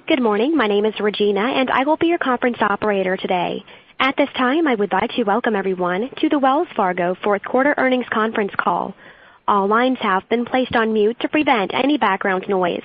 Good morning. My name is Regina, and I will be your conference operator today. At this time, I would like to welcome everyone to the Wells Fargo fourth quarter earnings conference call. All lines have been placed on mute to prevent any background noise.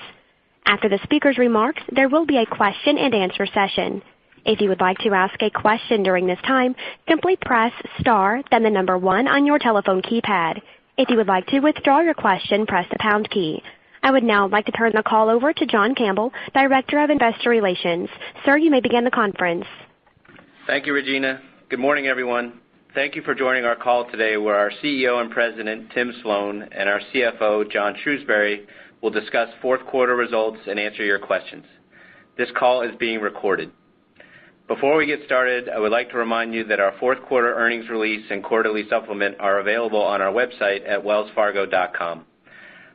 After the speaker's remarks, there will be a question and answer session. If you would like to ask a question during this time, simply press star, then the number 1 on your telephone keypad. If you would like to withdraw your question, press the pound key. I would now like to turn the call over to John Campbell, Director of Investor Relations. Sir, you may begin the conference. Thank you, Regina. Good morning, everyone. Thank you for joining our call today, where our CEO and President, Tim Sloan, and our CFO, John Shrewsbury, will discuss fourth quarter results and answer your questions. This call is being recorded. Before we get started, I would like to remind you that our fourth quarter earnings release and quarterly supplement are available on our website at wellsfargo.com.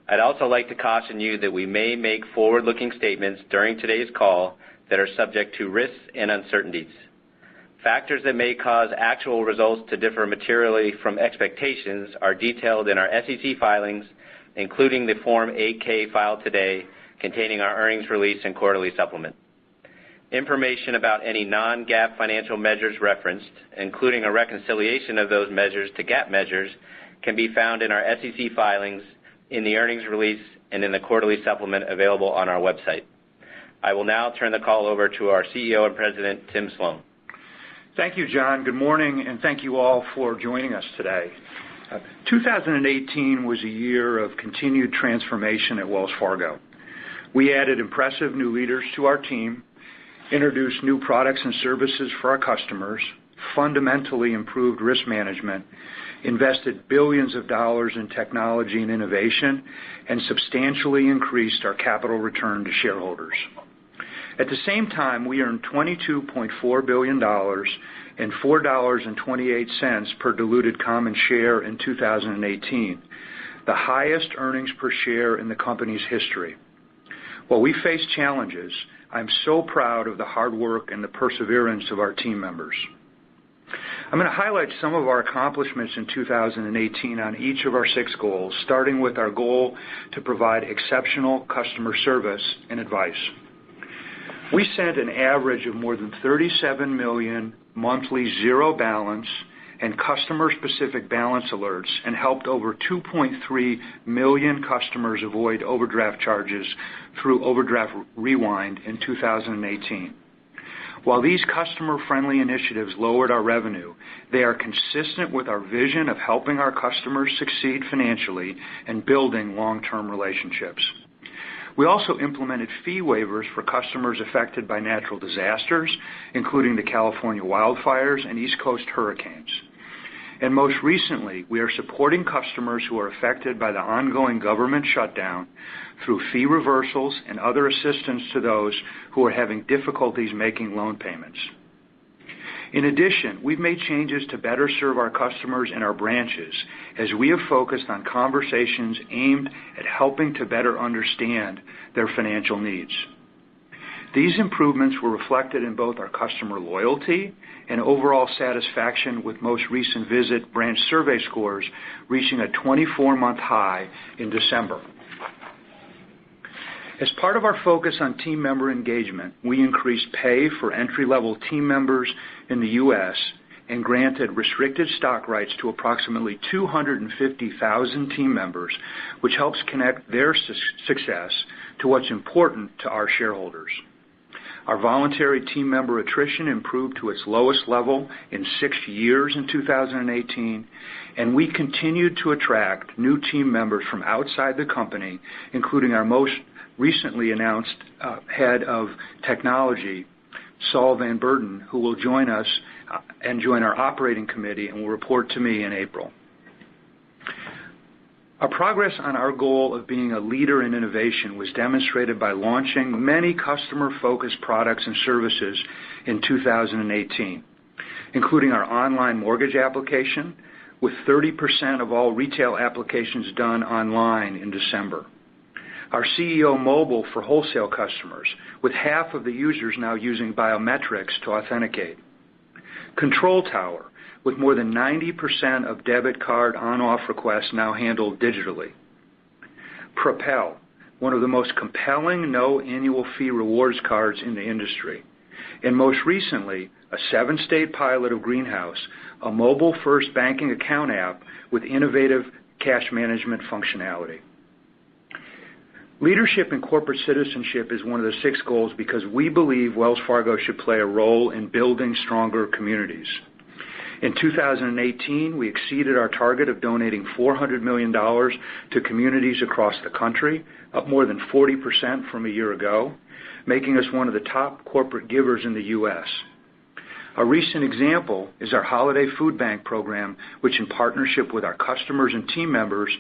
I'd also like to caution you that we may make forward-looking statements during today's call that are subject to risks and uncertainties. Factors that may cause actual results to differ materially from expectations are detailed in our SEC filings, including the Form 8-K filed today containing our earnings release and quarterly supplement. Information about any non-GAAP financial measures referenced, including a reconciliation of those measures to GAAP measures, can be found in our SEC filings, in the earnings release, and in the quarterly supplement available on our website. I will now turn the call over to our CEO and President, Tim Sloan. Thank you, John. Good morning, and thank you all for joining us today. 2018 was a year of continued transformation at Wells Fargo. We added impressive new leaders to our team, introduced new products and services for our customers, fundamentally improved risk management, invested billions of dollars in technology and innovation, and substantially increased our capital return to shareholders. At the same time, we earned $22.4 billion and $4.28 per diluted common share in 2018, the highest earnings per share in the company's history. While we face challenges, I'm so proud of the hard work and the perseverance of our team members. I'm going to highlight some of our accomplishments in 2018 on each of our 6 goals, starting with our goal to provide exceptional customer service and advice. We sent an average of more than 37 million monthly zero balance and customer-specific balance alerts and helped over 2.3 million customers avoid overdraft charges through Overdraft Rewind in 2018. While these customer-friendly initiatives lowered our revenue, they are consistent with our vision of helping our customers succeed financially and building long-term relationships. We also implemented fee waivers for customers affected by natural disasters, including the California wildfires and East Coast hurricanes. And most recently, we are supporting customers who are affected by the ongoing government shutdown through fee reversals and other assistance to those who are having difficulties making loan payments. In addition, we've made changes to better serve our customers in our branches as we have focused on conversations aimed at helping to better understand their financial needs. These improvements were reflected in both our customer loyalty and overall satisfaction, with most recent visit branch survey scores reaching a 24-month high in December. As part of our focus on team member engagement, we increased pay for entry-level team members in the U.S. and granted restricted stock rights to approximately 250,000 team members, which helps connect their success to what's important to our shareholders. Our voluntary team member attrition improved to its lowest level in 6 years in 2018, and we continued to attract new team members from outside the company, including our most recently announced head of technology, Saul Van Burden, who will join us and join our operating committee and will report to me in April. Our progress on our goal of being a leader in innovation was demonstrated by launching many customer-focused products and services in 2018, including our online mortgage application, with 30% of all retail applications done online in December. Our CEO Mobile for wholesale customers, with half of the users now using biometrics to authenticate. Control Tower, with more than 90% of debit card on-off requests now handled digitally. Propel, one of the most compelling no annual fee rewards cards in the industry, and most recently, a 7-state pilot of Greenhouse, a mobile-first banking account app with innovative cash management functionality. Leadership in corporate citizenship is one of the 6 goals because we believe Wells Fargo should play a role in building stronger communities. In 2018, we exceeded our target of donating $400 million to communities across the country, up more than 40% from a year ago, making us one of the top corporate givers in the U.S. A recent example is our Holiday Food Bank program, which in partnership with our customers and team members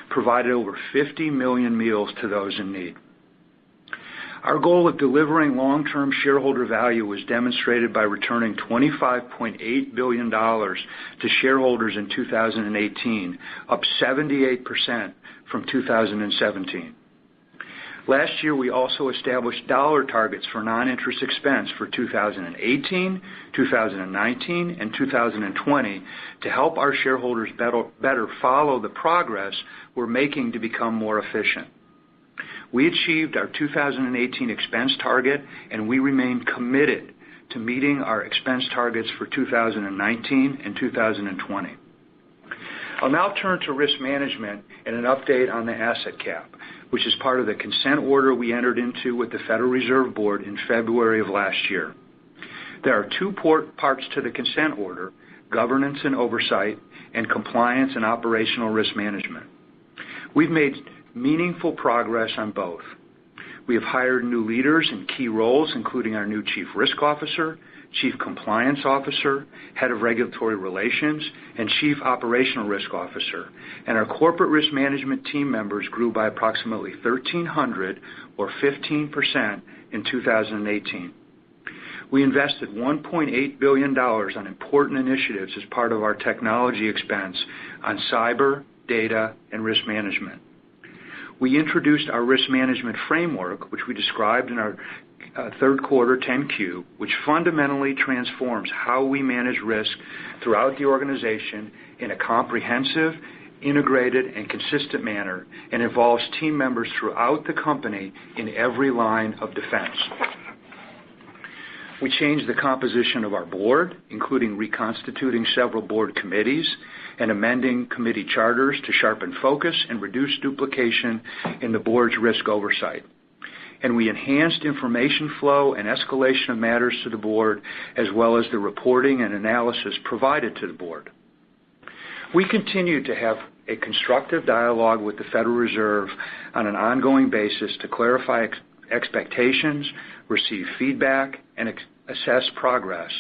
provided over 50 million meals to those in need. Our goal of delivering long-term shareholder value was demonstrated by returning $25.8 billion to shareholders in 2018, up 78% from 2017. Last year, we also established dollar targets for non-interest expense for 2018, 2019, and 2020 to help our shareholders better follow the progress we're making to become more efficient. We achieved our 2018 expense target, and we remain committed to meeting our expense targets for 2019 and 2020. I'll now turn to risk management and an update on the asset cap, which is part of the consent order we entered into with the Federal Reserve Board in February of last year. There are 2 parts to the consent order: governance and oversight, and compliance and operational risk management. We've made meaningful progress on both. We have hired new leaders in key roles, including our new Chief Risk Officer, Chief Compliance Officer, Head of Regulatory Relations, and Chief Operational Risk Officer, and our corporate risk management team members grew by approximately 1,300 or 15% in 2018. We invested $1.8 billion on important initiatives as part of our technology expense on cyber, data, and risk management. We introduced our risk management framework, which we described in our third quarter 10-Q, which fundamentally transforms how we manage risk throughout the organization in a comprehensive, integrated, and consistent manner, and involves team members throughout the company in every line of defense. We changed the composition of our board, including reconstituting several board committees and amending committee charters to sharpen focus and reduce duplication in the board's risk oversight. And we enhanced information flow and escalation of matters to the board, as well as the reporting and analysis provided to the board. We continue to have a constructive dialogue with the Federal Reserve on an ongoing basis to clarify expectations, receive feedback, and assess progress.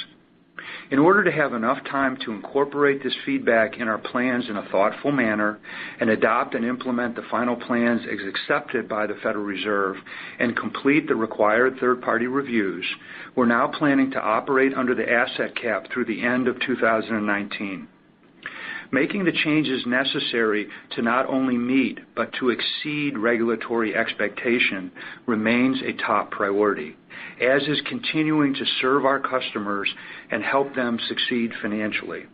In order to have enough time to incorporate this feedback in our plans in a thoughtful manner and adopt and implement the final plans as accepted by the Federal Reserve and complete the required third-party reviews, we're now planning to operate under the asset cap through the end of 2019. Making the changes necessary to not only meet but to exceed regulatory expectation remains a top priority, as is continuing to serve our customers and help them succeed financially.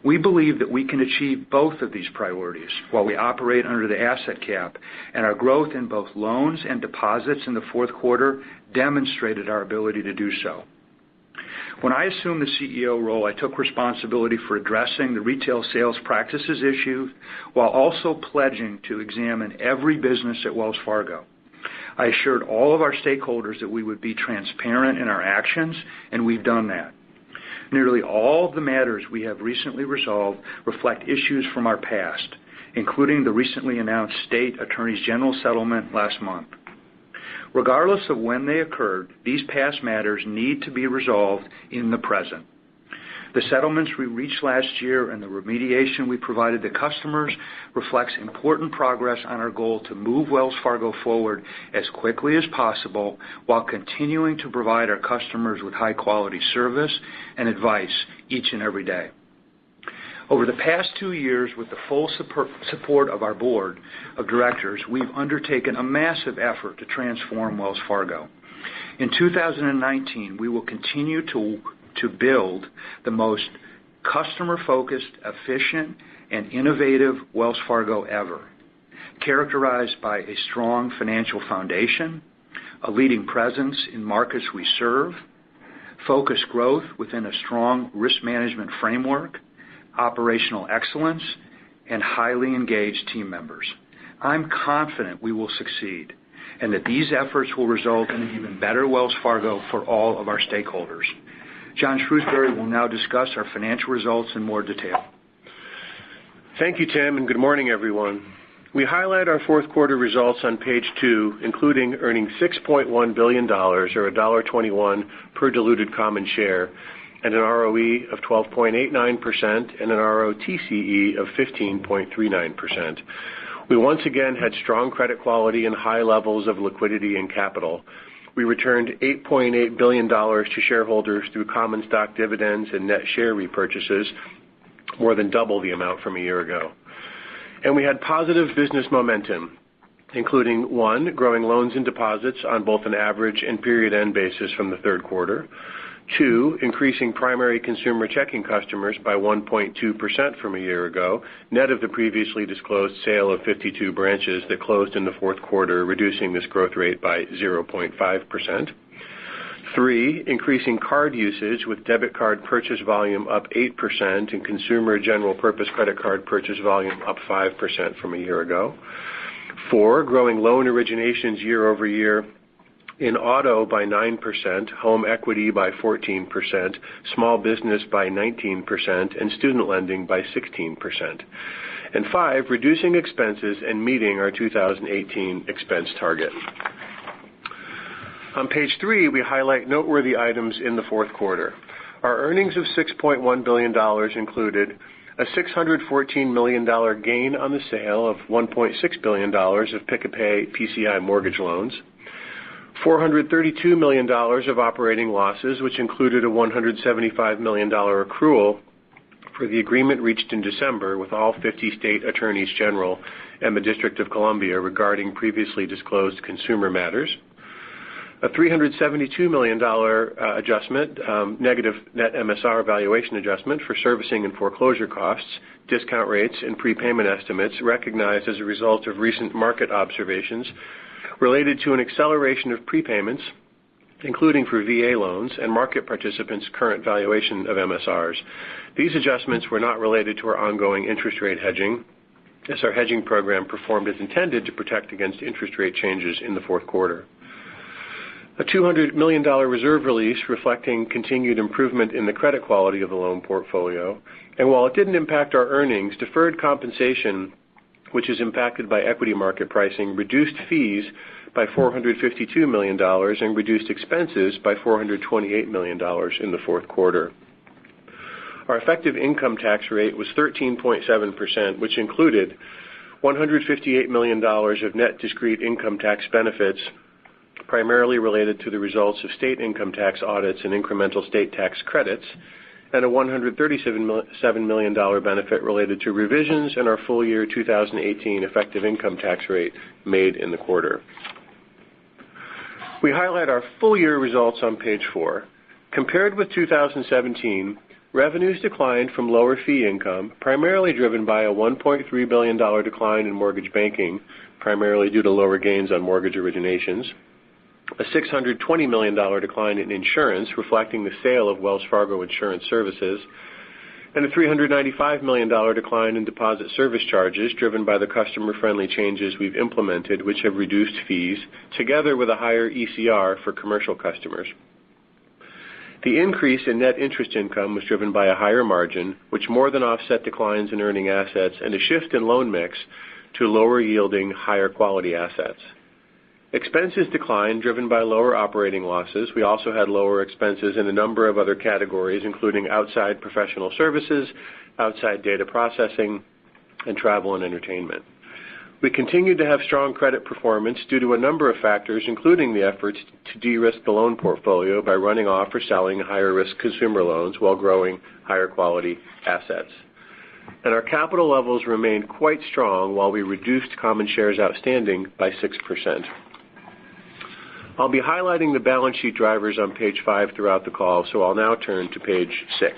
We believe that we can achieve both of these priorities while we operate under the asset cap, and our growth in both loans and deposits in the fourth quarter demonstrated our ability to do so. When I assumed the CEO role, I took responsibility for addressing the retail sales practices issue while also pledging to examine every business at Wells Fargo. I assured all of our stakeholders that we would be transparent in our actions, and we've done that. Nearly all of the matters we have recently resolved reflect issues from our past, including the recently announced state attorneys general settlement last month. Regardless of when they occurred, these past matters need to be resolved in the present. The settlements we reached last year and the remediation we provided to customers reflects important progress on our goal to move Wells Fargo forward as quickly as possible while continuing to provide our customers with high-quality service and advice each and every day. Over the past 2 years, with the full support of our board of directors, we've undertaken a massive effort to transform Wells Fargo. In 2019, we will continue to build the most customer-focused, efficient, and innovative Wells Fargo ever. characterized by a strong financial foundation, a leading presence in markets we serve, focused growth within a strong risk management framework, operational excellence, and highly engaged team members. I'm confident we will succeed and that these efforts will result in an even better Wells Fargo for all of our stakeholders. John Shrewsbury will now discuss our financial results in more detail. Thank you, Tim, and good morning, everyone. We highlight our fourth quarter results on page 2, including earning $6.1 billion, or $1.21 per diluted common share, and an ROE of 12.89% and an ROTCE of 15.39%. We once again had strong credit quality and high levels of liquidity and capital. We returned $8.8 billion to shareholders through common stock dividends and net share repurchases, more than double the amount from a year ago. And we had positive business momentum, including 1, growing loans and deposits on both an average and period-end basis from the third quarter, 2, increasing primary consumer checking customers by 1.2% from a year ago, net of the previously disclosed sale of 52 branches that closed in the fourth quarter, reducing this growth rate by 0.5%. 3, increasing card usage with debit card purchase volume up 8% and consumer general purpose credit card purchase volume up 5% from a year ago. 4, growing loan originations year over year in auto by 9%, home equity by 14%, small business by 19%, and student lending by 16%. And 5, reducing expenses and meeting our 2018 expense target. On page 3, we highlight noteworthy items in the fourth quarter. Our earnings of $6.1 billion included a $614 million gain on the sale of $1.6 billion of Pick-a-Pay PCI mortgage loans, $432 million of operating losses, which included a $175 million accrual for the agreement reached in December with all 50 state attorneys general and the District of Columbia regarding previously disclosed consumer matters, a $372 million adjustment, negative net MSR valuation adjustment for servicing and foreclosure costs, discount rates, and prepayment estimates recognized as a result of recent market observations related to an acceleration of prepayments, including for VA loans and market participants' current valuation of MSRs. These adjustments were not related to our ongoing interest rate hedging, as our hedging program performed as intended to protect against interest rate changes in the fourth quarter. A $200 million reserve release reflecting continued improvement in the credit quality of the loan portfolio. And while it didn't impact our earnings, deferred compensation, which is impacted by equity market pricing, reduced fees by $452 million and reduced expenses by $428 million in the fourth quarter. Our effective income tax rate was 13.7%, which included $158 million of net discrete income tax benefits, primarily related to the results of state income tax audits and incremental state tax credits, and a $137 million benefit related to revisions in our full year 2018 effective income tax rate made in the quarter. We highlight our full year results on page 4. Compared with 2017, revenues declined from lower fee income, primarily driven by a $1.3 billion decline in mortgage banking, primarily due to lower gains on mortgage originations, a $620 million decline in insurance, reflecting the sale of Wells Fargo Insurance Services, and a $395 million decline in deposit service charges, driven by the customer-friendly changes we've implemented, which have reduced fees, together with a higher ECR for commercial customers. The increase in net interest income was driven by a higher margin, which more than offset declines in earning assets and a shift in loan mix to lower-yielding, higher-quality assets. Expenses declined, driven by lower operating losses. We also had lower expenses in a number of other categories, including outside professional services, outside data processing, and travel and entertainment. We continued to have strong credit performance due to a number of factors, including the efforts to de-risk the loan portfolio by running off or selling higher-risk consumer loans while growing higher-quality assets. And our capital levels remained quite strong while we reduced common shares outstanding by 6%. I'll be highlighting the balance sheet drivers on page 5 throughout the call, so I'll now turn to page 6.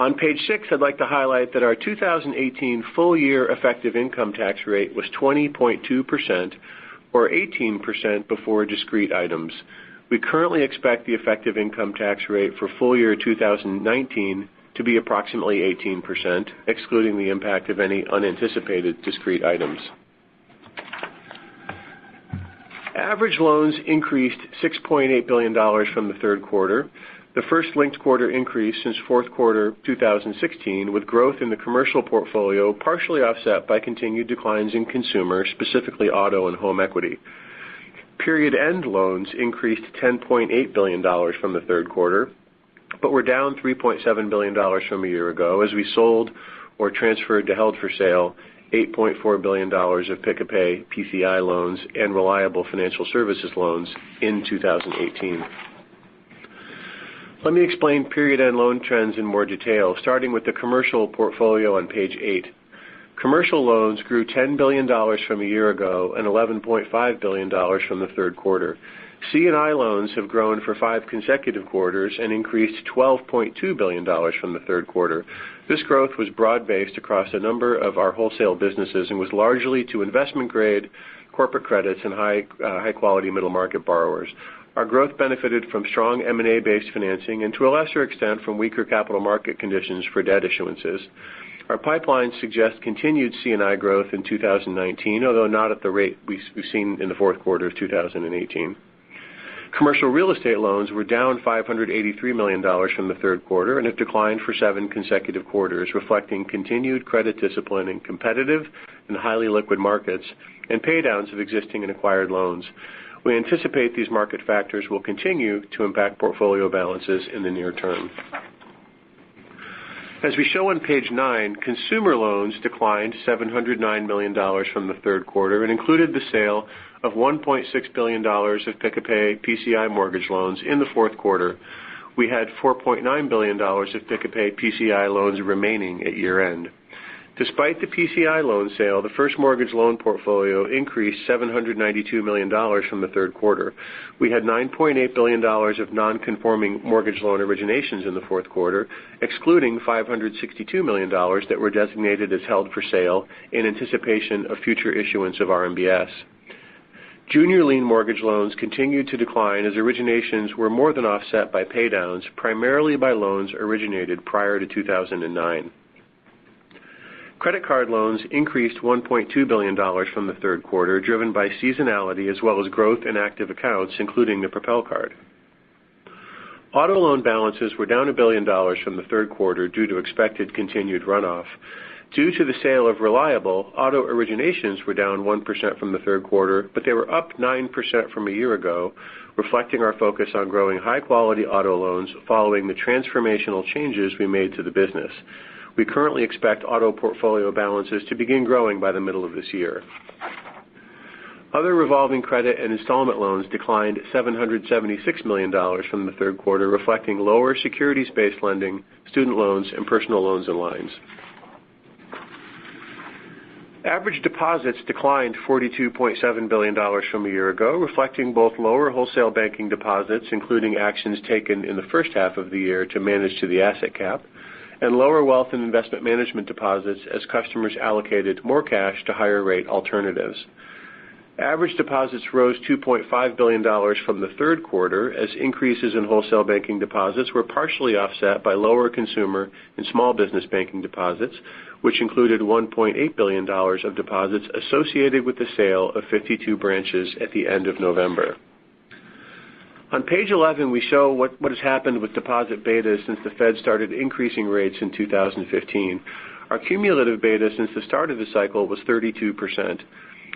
On page 6, I'd like to highlight that our 2018 full-year effective income tax rate was 20.2%, or 18% before discrete items. We currently expect the effective income tax rate for full year 2019 to be approximately 18%, excluding the impact of any unanticipated discrete items. Average loans increased $6.8 billion from the third quarter, the first linked quarter increase since fourth quarter 2016, with growth in the commercial portfolio partially offset by continued declines in consumer, specifically auto and home equity. Period-end loans increased $10.8 billion from the third quarter, but were down $3.7 billion from a year ago as we sold or transferred to held for sale $8.4 billion of pick-a-pay PCI loans and reliable financial services loans in 2018. Let me explain period-end loan trends in more detail, starting with the commercial portfolio on page 8. Commercial loans grew $10 billion from a year ago and $11.5 billion from the third quarter. C&I loans have grown for 5 consecutive quarters and increased $12.2 billion from the third quarter. This growth was broad-based across a number of our wholesale businesses and was largely to investment-grade corporate credits and high-quality middle-market borrowers. Our growth benefited from strong M&A-based financing and to a lesser extent from weaker capital market conditions for debt issuances. Our pipelines suggest continued C&I growth in 2019, although not at the rate we've seen in the fourth quarter of 2018. Commercial real estate loans were down $583 million from the third quarter and have declined for 7 consecutive quarters, reflecting continued credit discipline in competitive and highly liquid markets and paydowns of existing and acquired loans. We anticipate these market factors will continue to impact portfolio balances in the near term. As we show on page 9, consumer loans declined $709 million from the third quarter and included the sale of $1.6 billion of pick-a-pay PCI mortgage loans in the fourth quarter. We had $4.9 billion of pick-a-pay PCI loans remaining at year-end. Despite the PCI loan sale, the first mortgage loan portfolio increased $792 million from the third quarter. We had $9.8 billion of non-conforming mortgage loan originations in the fourth quarter, excluding $562 million that were designated as held for sale in anticipation of future issuance of RMBS. Junior lien mortgage loans continued to decline as originations were more than offset by paydowns, primarily by loans originated prior to 2009. Credit card loans increased $1.2 billion from the third quarter, driven by seasonality as well as growth in active accounts, including the Propel card. Auto loan balances were down $1 billion from the third quarter due to expected continued runoff. Due to the sale of Reliable, auto originations were down 1% from the third quarter, but they were up 9% from a year ago, reflecting our focus on growing high-quality auto loans following the transformational changes we made to the business. We currently expect auto portfolio balances to begin growing by the middle of this year. Other revolving credit and installment loans declined $776 million from the third quarter, reflecting lower securities-based lending, student loans, and personal loans and lines. Average deposits declined $42.7 billion from a year ago, reflecting both lower wholesale banking deposits, including actions taken in the first half of the year to manage to the asset cap, and lower wealth and investment management deposits as customers allocated more cash to higher rate alternatives. Average deposits rose $2.5 billion from the third quarter as increases in wholesale banking deposits were partially offset by lower consumer and small business banking deposits, which included $1.8 billion of deposits associated with the sale of 52 branches at the end of November. On page 11, we show what has happened with deposit betas since the Fed started increasing rates in 2015. Our cumulative beta since the start of the cycle was 32%,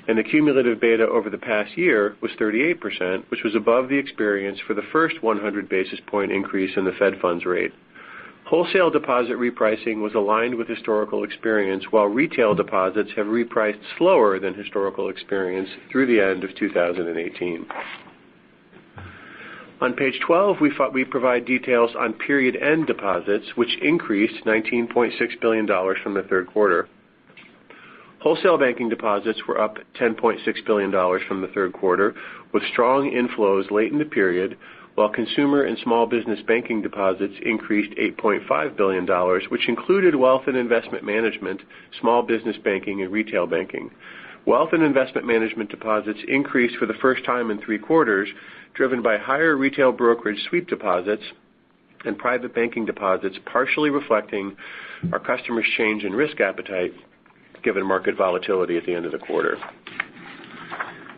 and the cumulative beta over the past year was 38%, which was above the experience for the first 100 basis point increase in the Fed funds rate. Wholesale deposit repricing was aligned with historical experience, while retail deposits have repriced slower than historical experience through the end of 2018. On page 12, we provide details on period-end deposits, which increased $19.6 billion from the third quarter. Wholesale banking deposits were up $10.6 billion from the third quarter, with strong inflows late in the period, while consumer and small business banking deposits increased $8.5 billion, which included wealth and investment management, small business banking, and retail banking. Wealth and investment management deposits increased for the first time in 3 quarters, driven by higher retail brokerage sweep deposits and private banking deposits, partially reflecting our customers' change in risk appetite given market volatility at the end of the quarter.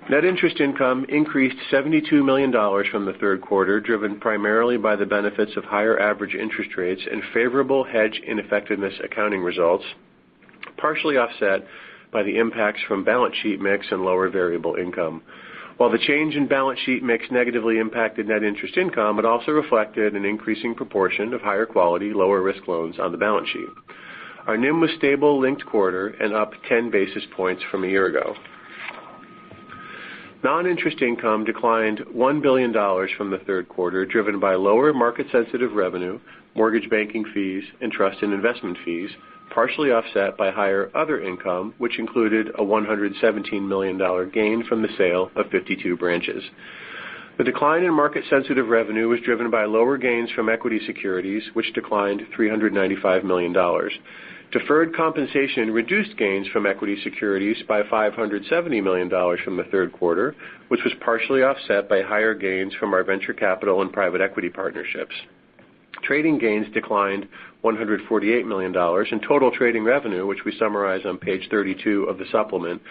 Net interest income increased $72 million from the third quarter, driven primarily by the benefits of higher average interest rates and favorable hedge ineffectiveness accounting results, partially offset by the impacts from balance sheet mix and lower variable income. While the change in balance sheet mix negatively impacted net interest income, it also reflected an increasing proportion of higher quality, lower risk loans on the balance sheet. Our NIM was stable linked quarter and up 10 basis points from a year ago. Non-interest income declined $1 billion from the third quarter, driven by lower market-sensitive revenue, mortgage banking fees, and trust and investment fees, partially offset by higher other income, which included a $117 million gain from the sale of 52 branches. The decline in market-sensitive revenue was driven by lower gains from equity securities, which declined $395 million. Deferred compensation reduced gains from equity securities by $570 million from the third quarter, which was partially offset by higher gains from our venture capital and private equity partnerships. Trading gains declined $148 million, and total trading revenue, which we summarize on page 32 of the supplement,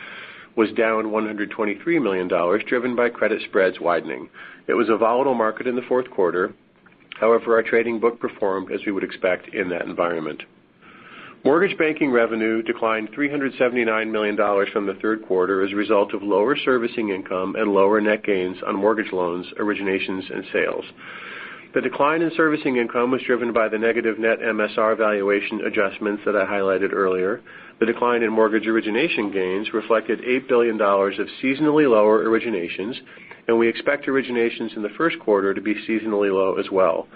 was down $123 million, driven by credit spreads widening. It was a volatile market in the fourth quarter. However, our trading book performed as we would expect in that environment. Mortgage banking revenue declined $379 million from the third quarter as a result of lower servicing income and lower net gains on mortgage loans, originations, and sales. The decline in servicing income was driven by the negative net MSR valuation adjustments that I highlighted earlier. The decline in mortgage origination gains reflected $8 billion of seasonally lower originations, and we expect originations in the first quarter to be seasonally low as well.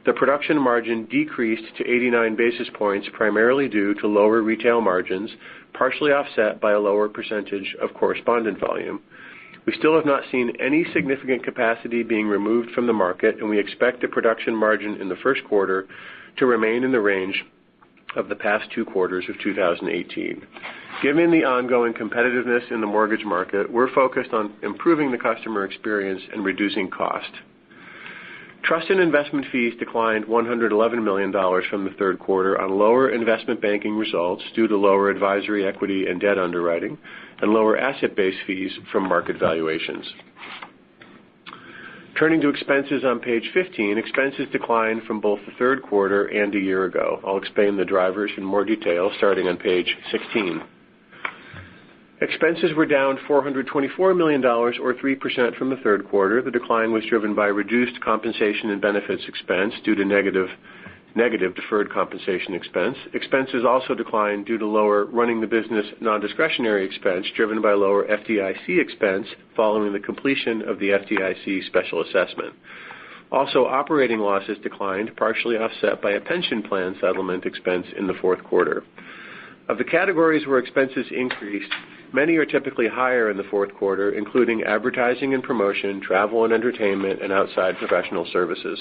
The production margin decreased to 89 basis points, primarily due to lower retail margins, partially offset by a lower percentage of correspondent volume. We still have not seen any significant capacity being removed from the market, and we expect the production margin in the first quarter to remain in the range of the past 2 quarters of 2018. Given the ongoing competitiveness in the mortgage market, we're focused on improving the customer experience and reducing cost. Trust and investment fees declined $111 million from the third quarter on lower investment banking results due to lower advisory equity and debt underwriting and lower asset-based fees from market valuations. Turning to expenses on page 15, expenses declined from both the third quarter and a year ago. I'll explain the drivers in more detail starting on page 16. Expenses were down $424 million, or 3% from the third quarter. The decline was driven by reduced compensation and benefits expense due to negative deferred compensation expense. Expenses also declined due to lower running the business non-discretionary expense, driven by lower FDIC expense following the completion of the FDIC special assessment. Also, operating losses declined, partially offset by a pension plan settlement expense in the fourth quarter. Of the categories where expenses increased, many are typically higher in the fourth quarter, including advertising and promotion, travel and entertainment, and outside professional services.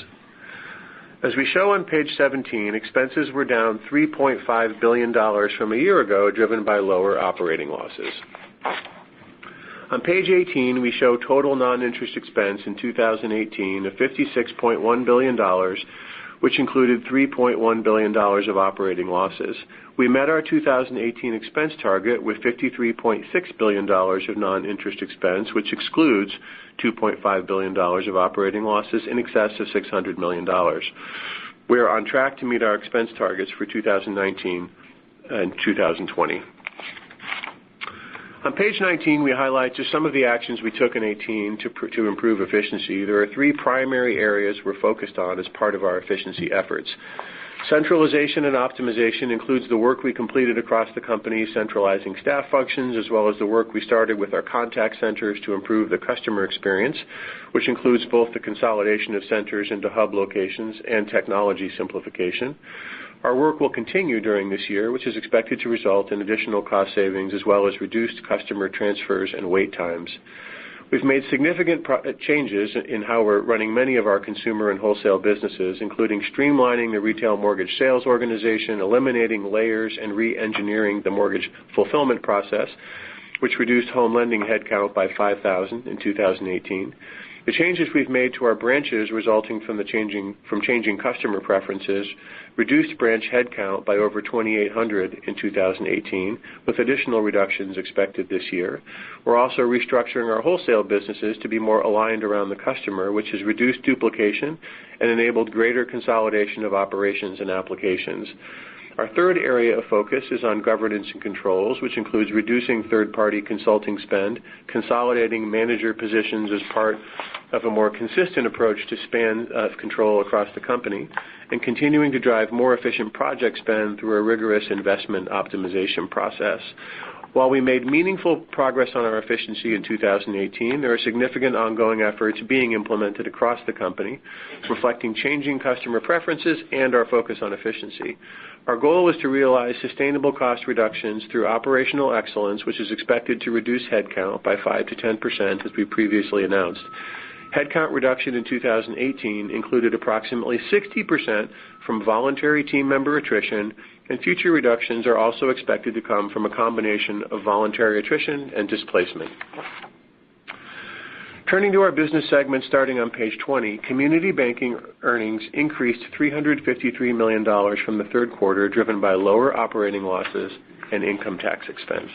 As we show on page 17, expenses were down $3.5 billion from a year ago, driven by lower operating losses. On page 18, we show total non-interest expense in 2018 of $56.1 billion, which included $3.1 billion of operating losses. We met our 2018 expense target with $53.6 billion of non-interest expense, which excludes $2.5 billion of operating losses in excess of $600 million. We are on track to meet our expense targets for 2019 and 2020. On page 19, we highlight just some of the actions we took in 2018 to improve efficiency. There are 3 primary areas we're focused on as part of our efficiency efforts. Centralization and optimization includes the work we completed across the company, centralizing staff functions, as well as the work we started with our contact centers to improve the customer experience, which includes both the consolidation of centers into hub locations and technology simplification. Our work will continue during this year, which is expected to result in additional cost savings as well as reduced customer transfers and wait times. We've made significant changes in how we're running many of our consumer and wholesale businesses, including streamlining the retail mortgage sales organization, eliminating layers, and re-engineering the mortgage fulfillment process, which reduced home lending headcount by 5,000 in 2018. The changes we've made to our branches resulting from changing customer preferences reduced branch headcount by over 2,800 in 2018, with additional reductions expected this year. We're also restructuring our wholesale businesses to be more aligned around the customer, which has reduced duplication and enabled greater consolidation of operations and applications. Our third area of focus is on governance and controls, which includes reducing third-party consulting spend, consolidating manager positions as part of a more consistent approach to span of control across the company, and continuing to drive more efficient project spend through a rigorous investment optimization process. While we made meaningful progress on our efficiency in 2018, there are significant ongoing efforts being implemented across the company, reflecting changing customer preferences and our focus on efficiency. Our goal is to realize sustainable cost reductions through operational excellence, which is expected to reduce headcount by 5 to 10%, as we previously announced. Headcount reduction in 2018 included approximately 60% from voluntary team member attrition, and future reductions are also expected to come from a combination of voluntary attrition and displacement. Turning to our business segment starting on page 20, Community Banking earnings increased $353 million from the third quarter, driven by lower operating losses and income tax expense.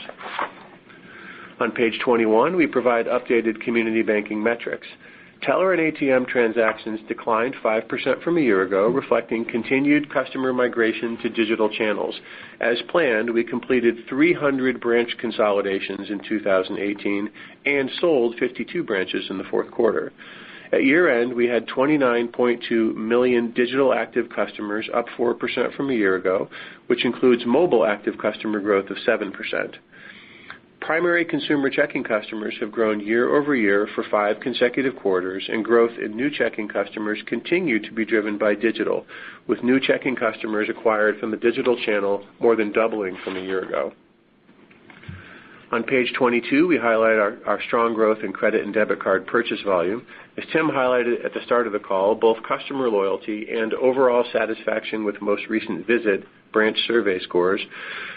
On page 21, we provide updated Community Banking metrics. Teller and ATM transactions declined 5% from a year ago, reflecting continued customer migration to digital channels. As planned, we completed 300 branch consolidations in 2018 and sold 52 branches in the fourth quarter. At year-end, we had 29.2 million digital active customers, up 4% from a year ago, which includes mobile active customer growth of 7%. Primary consumer checking customers have grown year over year for 5 consecutive quarters, and growth in new checking customers continue to be driven by digital, with new checking customers acquired from the digital channel more than doubling from a year ago. On page 22, we highlight our strong growth in credit and debit card purchase volume. As Tim highlighted at the start of the call, both customer loyalty and overall satisfaction with most recent visit branch survey scores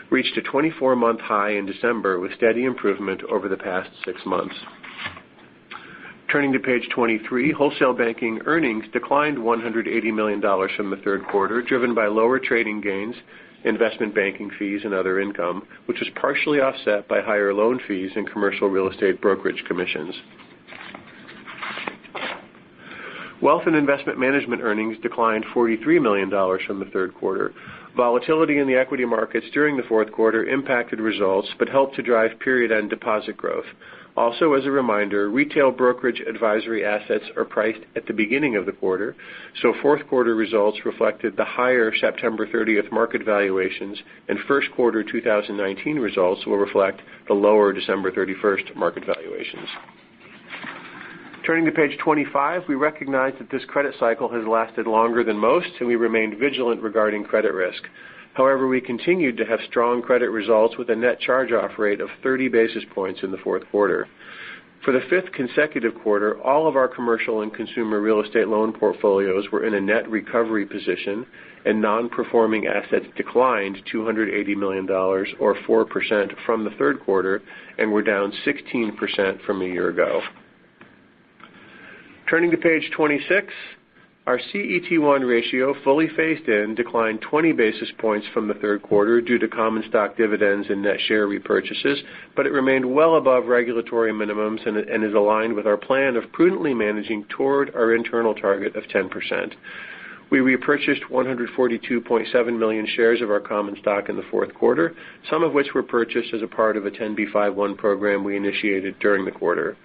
reached a 24-month high in December, with steady improvement over the past 6 months. Turning to page 23, Wholesale Banking earnings declined $180 million from the third quarter, driven by lower trading gains, investment banking fees, and other income, which was partially offset by higher loan fees and commercial real estate brokerage commissions. Wealth and Investment Management earnings declined $43 million from the third quarter. Volatility in the equity markets during the fourth quarter impacted results, but helped to drive period-end deposit growth. Also, as a reminder, retail brokerage advisory assets are priced at the beginning of the quarter, so fourth quarter results reflected the higher September 30th market valuations, and first quarter 2019 results will reflect the lower December 31st market valuations. Turning to page 25, we recognize that this credit cycle has lasted longer than most, and we remained vigilant regarding credit risk. However, we continued to have strong credit results with a net charge-off rate of 30 basis points in the fourth quarter. For the 5th consecutive quarter, all of our commercial and consumer real estate loan portfolios were in a net recovery position, and non-performing assets declined $280 million, or 4% from the third quarter, and were down 16% from a year ago. Turning to page 26, our CET1 ratio, fully phased in, declined 20 basis points from the third quarter due to common stock dividends and net share repurchases, but it remained well above regulatory minimums and is aligned with our plan of prudently managing toward our internal target of 10%. We repurchased 142.7 million shares of our common stock in the fourth quarter, some of which were purchased as a part of a 10b5-1 program we initiated during the quarter.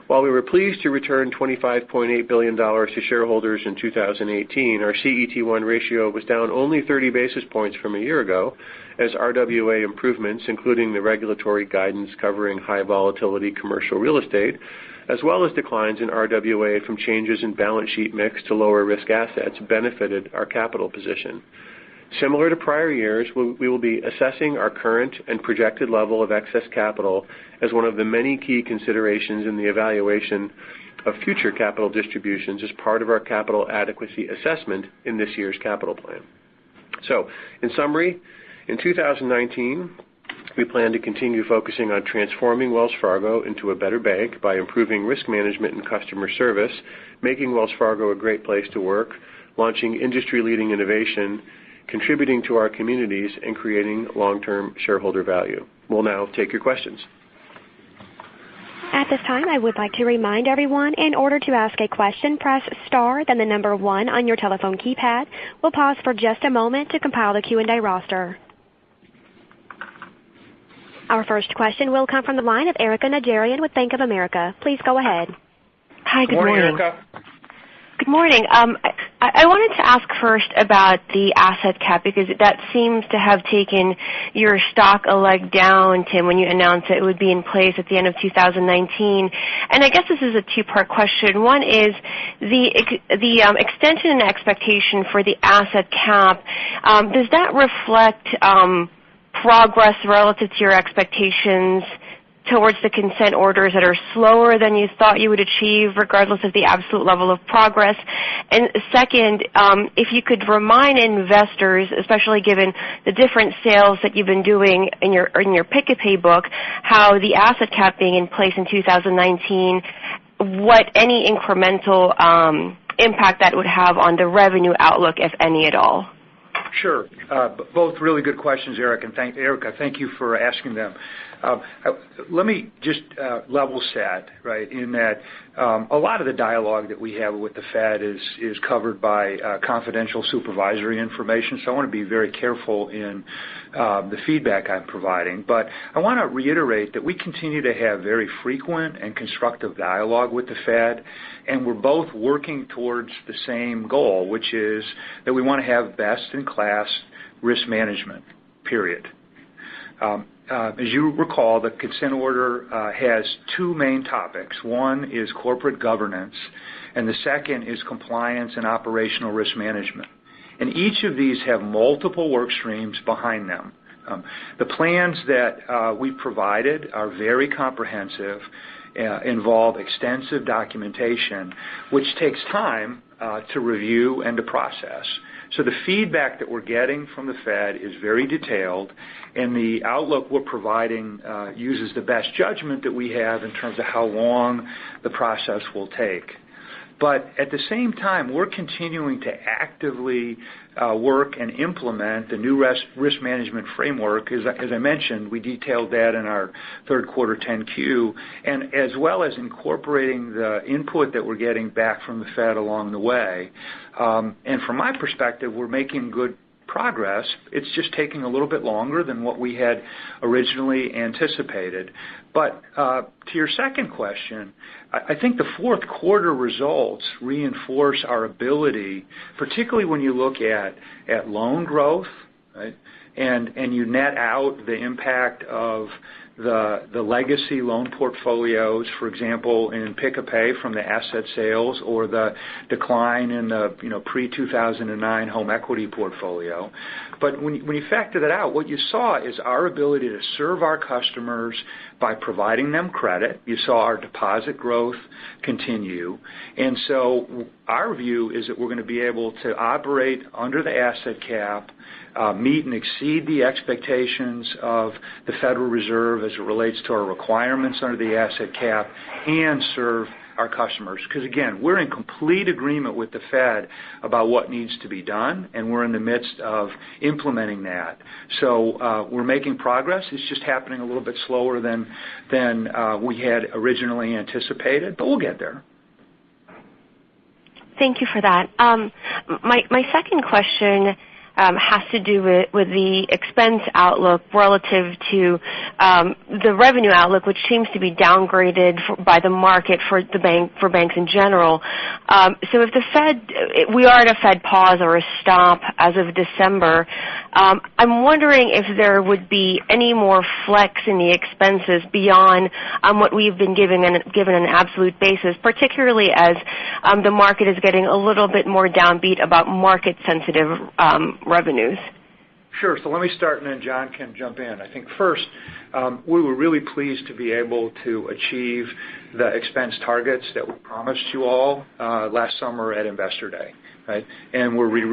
While we were pleased to return $25.8 billion to shareholders in 2018, our CET1 ratio was down only 30 basis points from a year ago, as RWA improvements, including the regulatory guidance covering high volatility commercial real estate, as well as declines in RWA from changes in balance sheet mix to lower risk assets, benefited our capital position. Similar to prior years, we will be assessing our current and projected level of excess capital as one of the many key considerations in the evaluation of future capital distributions as part of our capital adequacy assessment in this year's capital plan. So, in summary, in 2019, we plan to continue focusing on transforming Wells Fargo into a better bank by improving risk management and customer service, making Wells Fargo a great place to work, launching industry-leading innovation, contributing to our communities, and creating long-term shareholder value. We'll now take your questions. At this time, I would like to remind everyone, in order to ask a question, press star, then the number 1 on your telephone keypad. We'll pause for just a moment to compile the Q&A roster. Our first question will come from the line of Erika Najarian with Bank of America. Please go ahead. Hi, good morning. Erika. Good morning. I wanted to ask first about the asset cap, because that seems to have taken your stock a leg down, Tim, when you announced that it would be in place at the end of 2019. And I guess this is a two-part question. One is the extension and expectation for the asset cap. Does that reflect progress relative to your expectations towards the consent orders that are slower than you thought you would achieve, regardless of the absolute level of progress? And second, if you could remind investors, especially given the different sales that you've been doing in your Pick-a-Pay book, how the asset cap being in place in 2019, what any incremental impact that would have on the revenue outlook, if any at all. Sure. Both really good questions, Erika. Thank you for asking them. Let me just level set, right, in that a lot of the dialogue that we have with the Fed is covered by confidential supervisory information, so I want to be very careful in the feedback I'm providing. But I want to reiterate that we continue to have very frequent and constructive dialogue with the Fed, and we're both working towards the same goal, which is that we want to have best-in-class risk management, period. As you recall, the consent order has two main topics. One is corporate governance, and the second is compliance and operational risk management. And each of these have multiple work streams behind them. The plans that we provided are very comprehensive, involve extensive documentation, which takes time to review and to process. So the feedback that we're getting from the Fed is very detailed, and the outlook we're providing uses the best judgment that we have in terms of how long the process will take. But at the same time, we're continuing to actively work and implement the new risk management framework. As I mentioned, we detailed that in our third quarter 10-Q, and as well as incorporating the input that we're getting back from the Fed along the way. And from my perspective, we're making good progress. It's just taking a little bit longer than what we had originally anticipated. But to your second question, I think the fourth quarter results reinforce our ability, particularly when you look at loan growth, right? And you net out the impact of the legacy loan portfolios, for example, in Pick-a-Pay from the asset sales, or the decline in the pre-2009 home equity portfolio. But when you factor that out, what you saw is our ability to serve our customers by providing them credit. You saw our deposit growth continue. And so our view is that we're going to be able to operate under the asset cap, meet and exceed the expectations of the Federal Reserve as it relates to our requirements under the asset cap, and serve our customers. Because, again, we're in complete agreement with the Fed about what needs to be done, and we're in the midst of implementing that. So we're making progress. It's just happening a little bit slower than we had originally anticipated, but we'll get there. Thank you for that. My second question has to do with the expense outlook relative to the revenue outlook, which seems to be downgraded by the market for banks in general. So if we are at a Fed pause or a stop as of December, I'm wondering if there would be any more flex in the expenses beyond what we've been given on an absolute basis, particularly as the market is getting a little bit more downbeat about market-sensitive revenues. Sure. So let me start, and then John can jump in. I think first, we were really pleased to be able to achieve the expense targets that we promised you all last summer at Investor Day, right? And we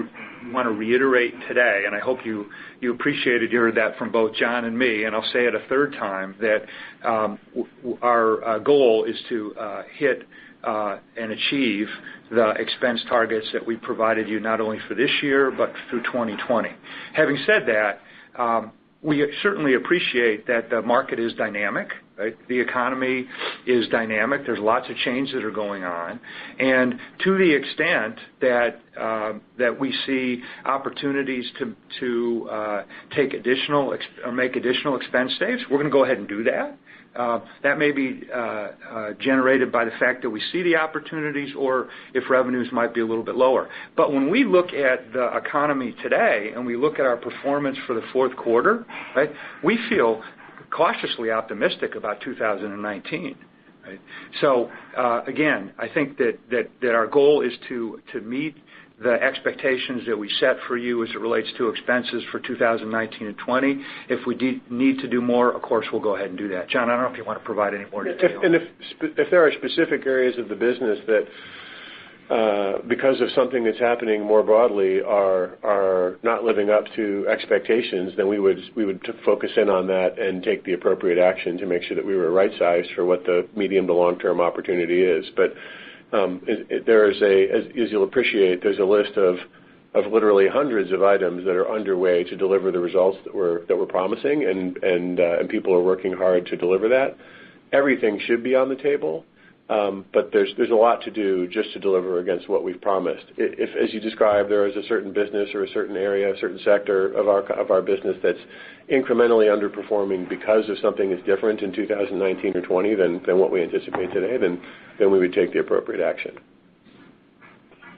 want to reiterate today, and I hope you appreciated, you heard that from both John and me, and I'll say it a third time, that our goal is to hit and achieve the expense targets that we provided you not only for this year but through 2020. Having said that, we certainly appreciate that the market is dynamic, right? The economy is dynamic. There's lots of change that are going on. And to the extent that that we see opportunities to take additional or make additional expense saves, we're going to go ahead and do that. That may be generated by the fact that we see the opportunities or if revenues might be a little bit lower. But when we look at the economy today and we look at our performance for the fourth quarter, right, we feel cautiously optimistic about 2019. Right? So, again, I think that our goal is to meet the expectations that we set for you as it relates to expenses for 2019 and 20. If we need to do more, of course, we'll go ahead and do that. John, I don't know if you want to provide any more detail. If there are specific areas of the business that, because of something that's happening more broadly, are not living up to expectations, then we would focus in on that and take the appropriate action to make sure that we were right-sized for what the medium to long-term opportunity is. But there is as you'll appreciate, there's a list of literally hundreds of items that are underway to deliver the results that we're promising, and people are working hard to deliver that. Everything should be on the table, but there's a lot to do just to deliver against what we've promised. If, as you described, there is a certain business or a certain area, a certain sector of our business that's incrementally underperforming because of something that's different in 2019 or 20 than what we anticipate today, then we would take the appropriate action.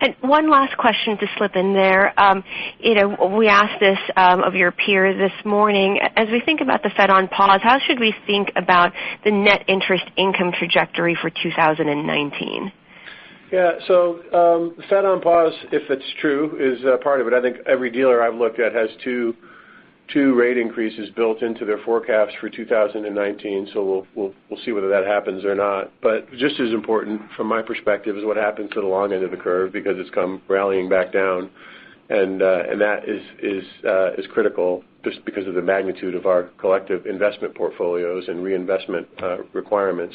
And one last question to slip in there. We asked this of your peers this morning. As we think about the Fed on pause, how should we think about the net interest income trajectory for 2019? Yeah, so Fed on pause, if it's true, is part of it. I think every dealer I've looked at has two rate increases built into their forecast for 2019, so we'll see whether that happens or not. But just as important from my perspective is what happens to the long end of the curve, because it's come rallying back down, and that is critical just because of the magnitude of our collective investment portfolios and reinvestment requirements.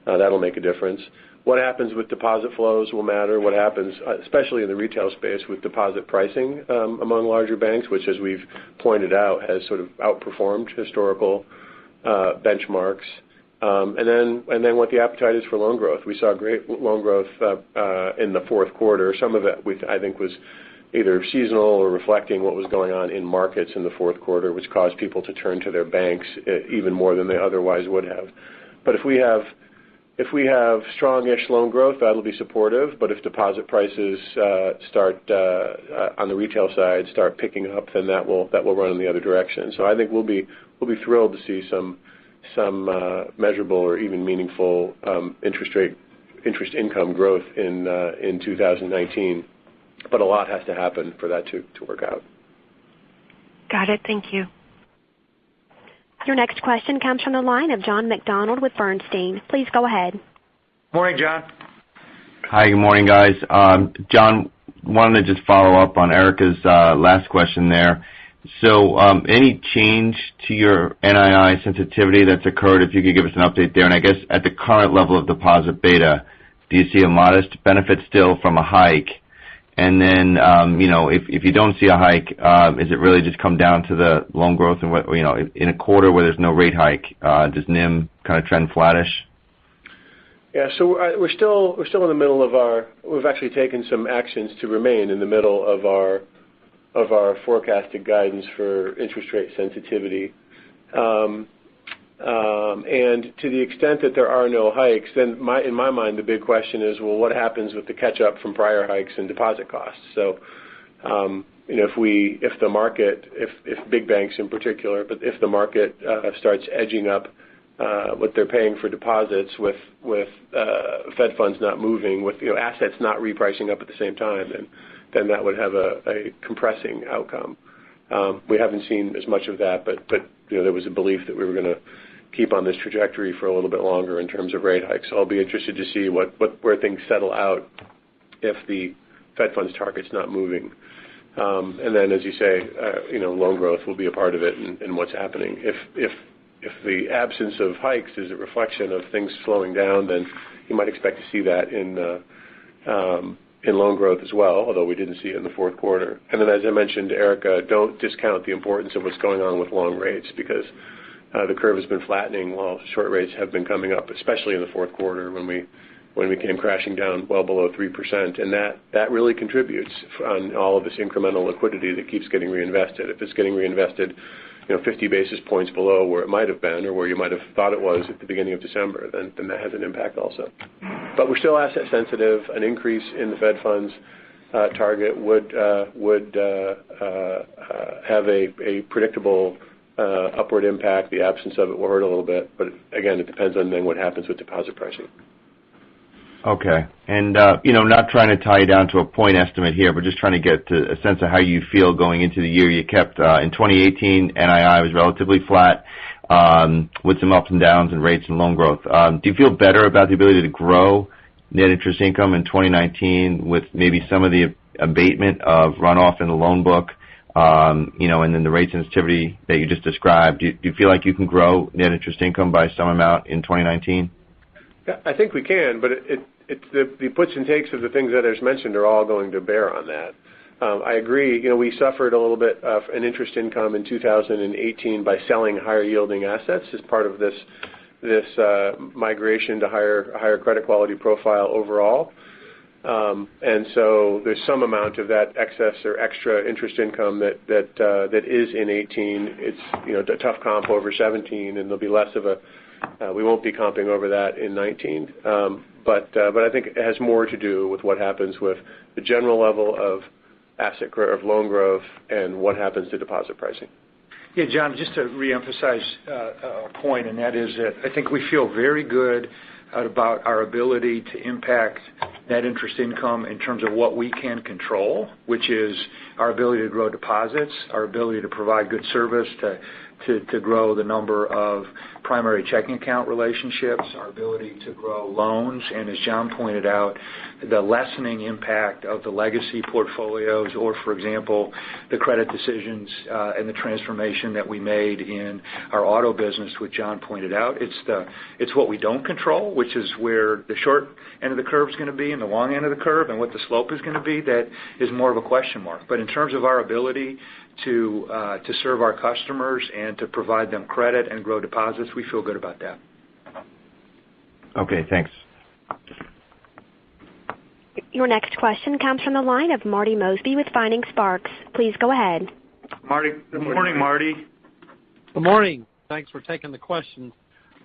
That'll make a difference. What happens with deposit flows will matter. What happens, especially in the retail space, with deposit pricing among larger banks, which, as we've pointed out, has sort of outperformed historical benchmarks. And then what the appetite is for loan growth. We saw great loan growth in the fourth quarter. Some of it, I think, was either seasonal or reflecting what was going on in markets in the fourth quarter, which caused people to turn to their banks even more than they otherwise would have. But if we have strong-ish loan growth, that'll be supportive. But if deposit prices start on the retail side start picking up, then that will run in the other direction. So I think we'll be thrilled to see some measurable or even meaningful interest income growth in 2019. But a lot has to happen for that to work out. Got it. Thank you. Your next question comes from the line of John McDonald with Bernstein. Please go ahead. Morning, John. Hi, good morning, guys. John, wanted to just follow up on Erica's last question there. So any change to your NII sensitivity that's occurred, if you could give us an update there? And I guess at the current level of deposit beta, do you see a modest benefit still from a hike? And then, if you don't see a hike, is it really just come down to the loan growth and what, in a quarter where there's no rate hike, does NIM kind of trend flattish? Yeah, so we're still in the middle of we've actually taken some actions to remain in the middle of our forecasted guidance for interest rate sensitivity. And to the extent that there are no hikes, then in my mind, the big question is, well, what happens with the catch-up from prior hikes and deposit costs? So, if the market, if big banks in particular, but if the market starts edging up what they're paying for deposits with Fed funds not moving, with assets not repricing up at the same time, then that would have a compressing outcome. We haven't seen as much of that, but there was a belief that we were going to keep on this trajectory for a little bit longer in terms of rate hikes. So I'll be interested to see where things settle out if the Fed funds target's not moving. And then, as you say, loan growth will be a part of it and what's happening. If the absence of hikes is a reflection of things slowing down, then you might expect to see that in loan growth as well, although we didn't see it in the fourth quarter. And then, as I mentioned to Erica, don't discount the importance of what's going on with long rates, because the curve has been flattening while short rates have been coming up, especially in the fourth quarter when we came crashing down well below 3%. And that really contributes on all of this incremental liquidity that keeps getting reinvested. If it's getting reinvested 50 basis points below where it might have been or where you might have thought it was at the beginning of December, then that has an impact also. But we're still asset sensitive. An increase in the Fed funds target would have a predictable upward impact. The absence of it will hurt a little bit, but again, it depends on then what happens with deposit pricing. Okay, and not trying to tie you down to a point estimate here, but just trying to get to a sense of how you feel going into the year. You kept in 2018 NII was relatively flat with some ups and downs in rates and loan growth. Do you feel better about the ability to grow net interest income in 2019 with maybe some of the abatement of runoff in the loan book? And then the rate sensitivity that you just described, do you feel like you can grow net interest income by some amount in 2019? Yeah, I think we can, but it's the puts and takes of the things that I just mentioned are all going to bear on that. I agree. We suffered a little bit of an interest income in 2018 by selling higher yielding assets as part of this migration to higher credit quality profile overall. And so there's some amount of that excess or extra interest income that is in 18. It's a tough comp over 17, and there'll be less of we won't be comping over that in 19. But I think it has more to do with what happens with the general level of loan growth and what happens to deposit pricing. Yeah, John, just to reemphasize a point, and that is that I think we feel very good about our ability to impact net interest income in terms of what we can control, which is our ability to grow deposits, our ability to provide good service, to grow the number of primary checking account relationships, our ability to grow loans, and as John pointed out, the lessening impact of the legacy portfolios or, for example, the credit decisions and the transformation that we made in our auto business, which John pointed out. It's what we don't control, which is where the short end of the curve is going to be and the long end of the curve and what the slope is going to be, that is more of a question mark. But in terms of our ability to serve our customers and to provide them credit and grow deposits, we feel good about that. Okay, thanks. Your next question comes from the line of Marty Mosby with Finding Sparks. Please go ahead. Marty, good morning, Marty. Good morning. Thanks for taking the question.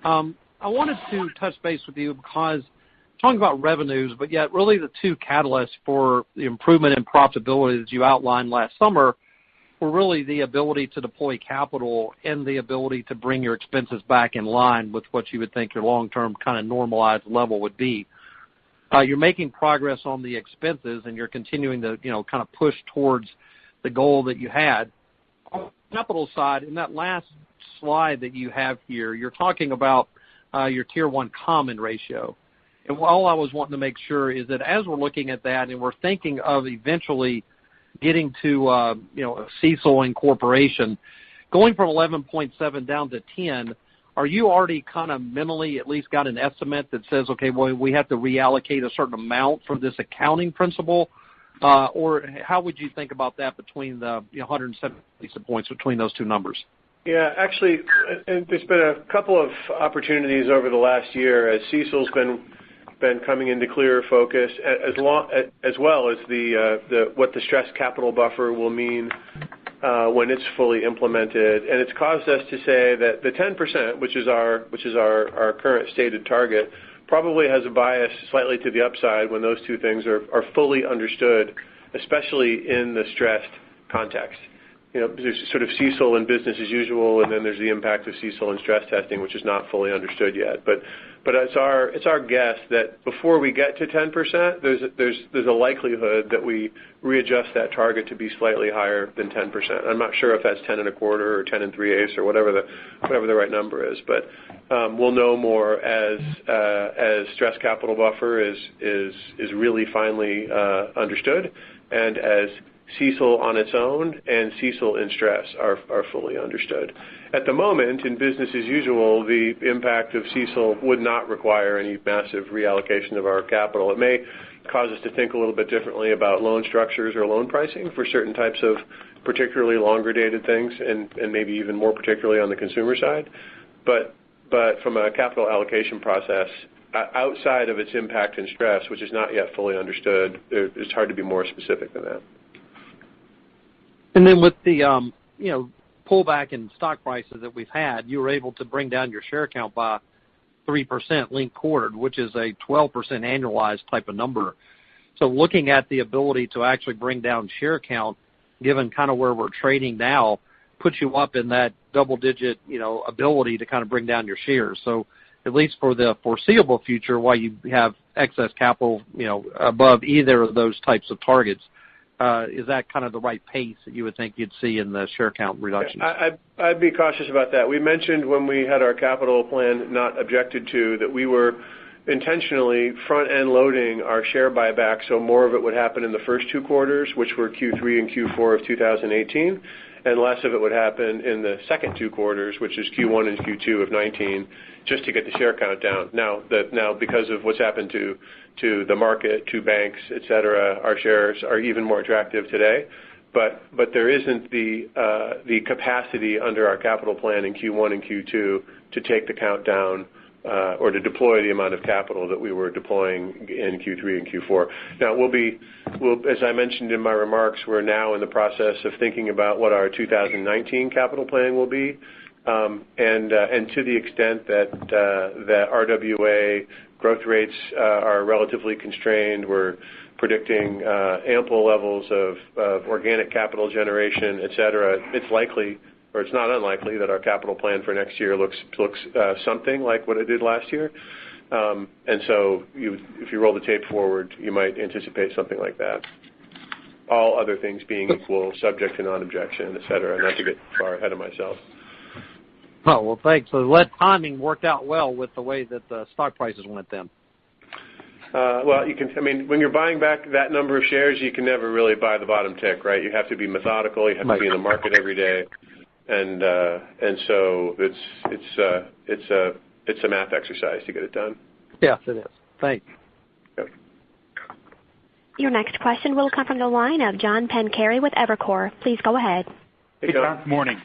I wanted to touch base with you because talking about revenues, but yet really the two catalysts for the improvement in profitability that you outlined last summer were really the ability to deploy capital and the ability to bring your expenses back in line with what you would think your long-term kind of normalized level would be. You're making progress on the expenses, and you're continuing to, kind of push towards the goal that you had. On the capital side, in that last slide that you have here, you're talking about your Tier 1 common ratio. And all I was wanting to make sure is that as we're looking at that and we're thinking of eventually getting to CECL incorporation, going from 11.7 down to 10, are you already kind of mentally at least got an estimate that says, okay, well, we have to reallocate a certain amount for this accounting principle? Or how would you think about that between the 170 basis points between those two numbers? Yeah, actually, there's been a couple of opportunities over the last year as CECL's been coming into clearer focus, as well as what the stress capital buffer will mean when it's fully implemented. And it's caused us to say that the 10%, which is our current stated target, probably has a bias slightly to the upside when those two things are fully understood, especially in the stressed context. there's sort of CECL and business as usual, and then there's the impact of CECL and stress testing, which is not fully understood yet. But it's our guess that before we get to 10%, there's a likelihood that we readjust that target to be slightly higher than 10%. I'm not sure if that's 10 and a quarter or 10 and 3/8 or whatever the right number is, but we'll know more as stress capital buffer is really finally understood, and as CECL on its own and CECL in stress are fully understood. At the moment, in business as usual, the impact of CECL would not require any massive reallocation of our capital. It may cause us to think a little bit differently about loan structures or loan pricing for certain types of particularly longer dated things, and maybe even more particularly on the consumer side. But from a capital allocation process, outside of its impact and stress, which is not yet fully understood, it's hard to be more specific than that. And then with the pullback in stock prices that we've had, you were able to bring down your share count by 3% linked quarter, which is a 12% annualized type of number. So looking at the ability to actually bring down share count, given kind of where we're trading now, puts you up in that double-digit ability to kind of bring down your shares. So at least for the foreseeable future, while you have excess capital above either of those types of targets, is that kind of the right pace that you would think you'd see in the share count reductions? I'd be cautious about that. We mentioned when we had our capital plan not objected to that we were intentionally front-end loading our share buyback so more of it would happen in the first two quarters, which were Q3 and Q4 of 2018, and less of it would happen in the second two quarters, which is Q1 and Q2 of 19, just to get the share count down. Now because of what's happened to the market, to banks, et cetera, our shares are even more attractive today. But there isn't the capacity under our capital plan in Q1 and Q2 to take the count down or to deploy the amount of capital that we were deploying in Q3 and Q4. Now, as I mentioned in my remarks, we're now in the process of thinking about what our 2019 capital plan will be. And to the extent that RWA growth rates are relatively constrained, we're predicting ample levels of organic capital generation, et cetera. It's likely, or it's not unlikely, that our capital plan for next year looks something like what it did last year. And so if you roll the tape forward, you might anticipate something like that. All other things being equal, subject to non-objection, et cetera, not to get far ahead of myself. Oh, well, thanks. So that timing worked out well with the way that the stock prices went then. Well, when you're buying back that number of shares, you can never really buy the bottom tick, right? You have to be methodical. You have to be in the market every day, and so it's a math exercise to get it done. Yes, it is. Thanks. Yep. Your next question will come from the line of John Pancari with Evercore. Please go ahead. Hey, John. Good morning.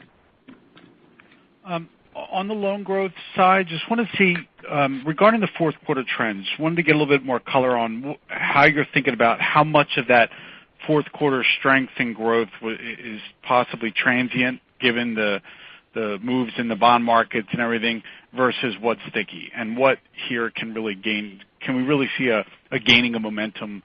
On the loan growth side, just want to see, regarding the fourth quarter trends, wanted to get a little bit more color on how you're thinking about how much of that fourth quarter strength and growth is possibly transient, given the moves in the bond markets and everything, versus what's sticky, and what here can really gain. Can we really see a gaining of momentum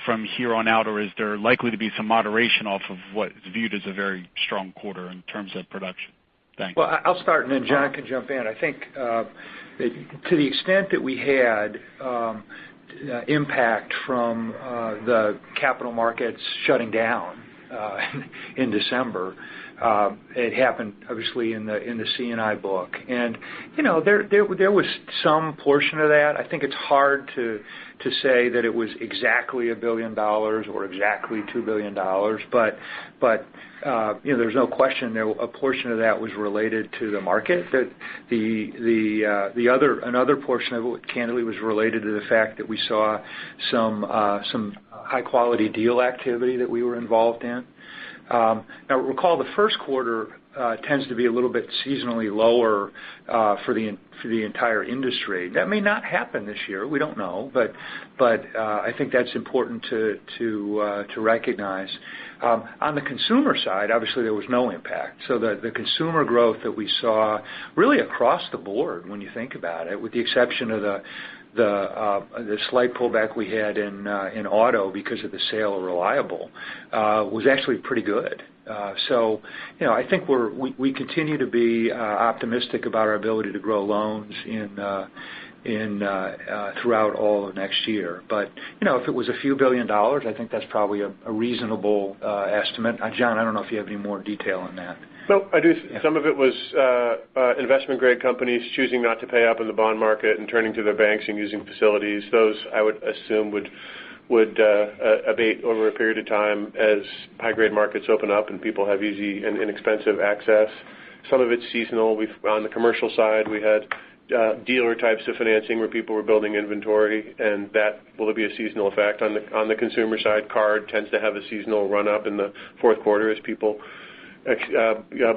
from here on out, or is there likely to be some moderation off of what is viewed as a very strong quarter in terms of production? Thanks. Well, I'll start, and then John can jump in. I think to the extent that we had impact from the capital markets shutting down in December, it happened obviously in the C&I book, and there was some portion of that. I think it's hard to say that it was exactly $1 billion or exactly $2 billion, but there's no question a portion of that was related to the market. That another portion of it candidly was related to the fact that we saw some high quality deal activity that we were involved in. Now recall the first quarter tends to be a little bit seasonally lower for the entire industry. That may not happen this year. We don't know, but I think that's important to recognize. On the consumer side, obviously there was no impact. So the consumer growth that we saw really across the board, when you think about it, with the exception of the slight pullback we had in auto because of the sale of Reliable was actually pretty good. So, I think we continue to be optimistic about our ability to grow loans throughout all of next year. But if it was a few $1 billion, I think that's probably a reasonable estimate. John, I don't know if you have any more detail on that. No, I do. Some of it was investment-grade companies choosing not to pay up in the bond market and turning to their banks and using facilities. Those, I would assume, would abate over a period of time as high-grade markets open up and people have easy and inexpensive access. Some of it's seasonal. On the commercial side, we had dealer types of financing where people were building inventory, and that will be a seasonal effect. On the consumer side, card tends to have a seasonal run-up in the fourth quarter as people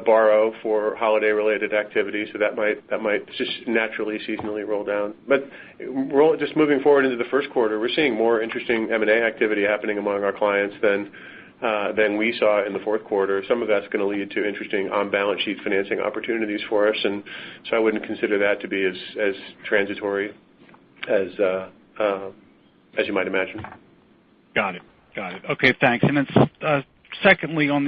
borrow for holiday-related activities, so that might just naturally seasonally roll down. But just moving forward into the first quarter, we're seeing more interesting M&A activity happening among our clients than we saw in the fourth quarter. Some of that's going to lead to interesting on-balance sheet financing opportunities for us, and so I wouldn't consider that to be as transitory as you might imagine. Got it. Okay, thanks. And then secondly, on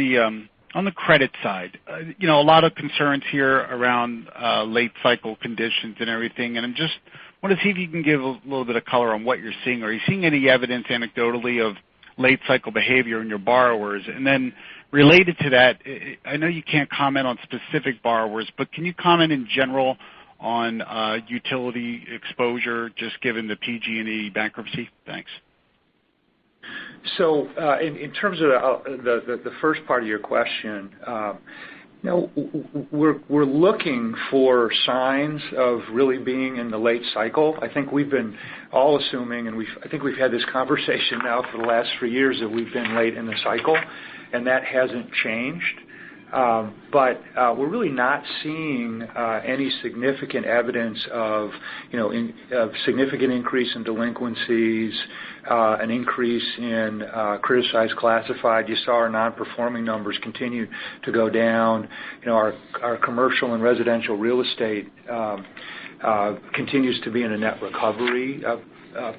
the credit side, a lot of concerns here around late cycle conditions and everything, and I'm just want to see if you can give a little bit of color on what you're seeing. Are you seeing any evidence anecdotally of late cycle behavior in your borrowers? And then related to that, I know you can't comment on specific borrowers, but can you comment in general on utility exposure just given the PG&E bankruptcy? Thanks. So in terms of the first part of your question, we're looking for signs of really being in the late cycle. I think we've been all assuming, and I think we've had this conversation now for the last 3 years, that we've been late in the cycle, and that hasn't changed. But we're really not seeing any significant evidence of, of significant increase in delinquencies, an increase in criticized classified. You saw our non-performing numbers continue to go down. Our commercial and residential real estate continues to be in a net recovery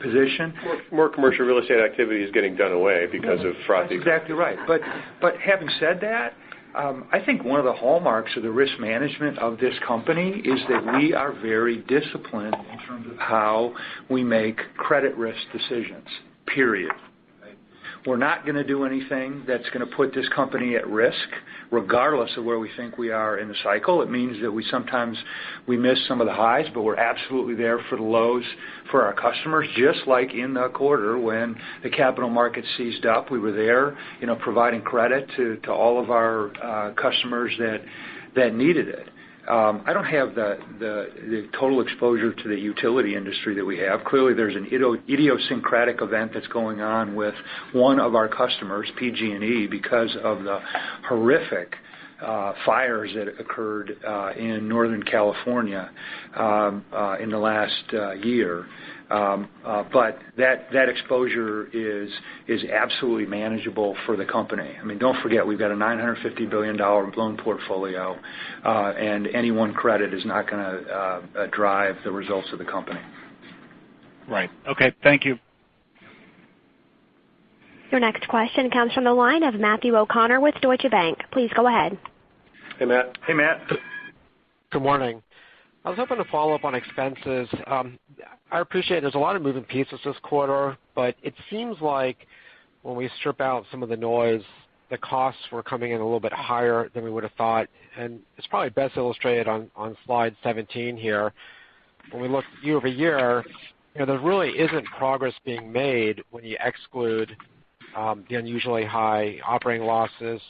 position. More commercial real estate activity is getting done away because of frothy. That's exactly right. But having said that, I think one of the hallmarks of the risk management of this company is that we are very disciplined in terms of how we make credit risk decisions, period. We're not going to do anything that's going to put this company at risk, regardless of where we think we are in the cycle. It means that sometimes we miss some of the highs, but we're absolutely there for the lows for our customers, just like in the quarter when the capital markets seized up. We were there, providing credit to all of our customers that needed it. I don't have the total exposure to the utility industry that we have. Clearly, there's an idiosyncratic event that's going on with one of our customers, PG&E, because of the horrific fires that occurred in Northern California in the last year. But that exposure is absolutely manageable for the company. I mean, don't forget, we've got a $950 billion loan portfolio, and any one credit is not going to drive the results of the company. Right. Okay. Thank you. Your next question comes from the line of Matthew O'Connor with Deutsche Bank. Please go ahead. Hey, Matt. Hey, Matt. Good morning. I was hoping to follow up on expenses. I appreciate there's a lot of moving pieces this quarter, but it seems like when we strip out some of the noise, the costs were coming in a little bit higher than we would have thought. And it's probably best illustrated on slide 17 here. When we look year over year, there really isn't progress being made when you exclude the unusually high operating losses,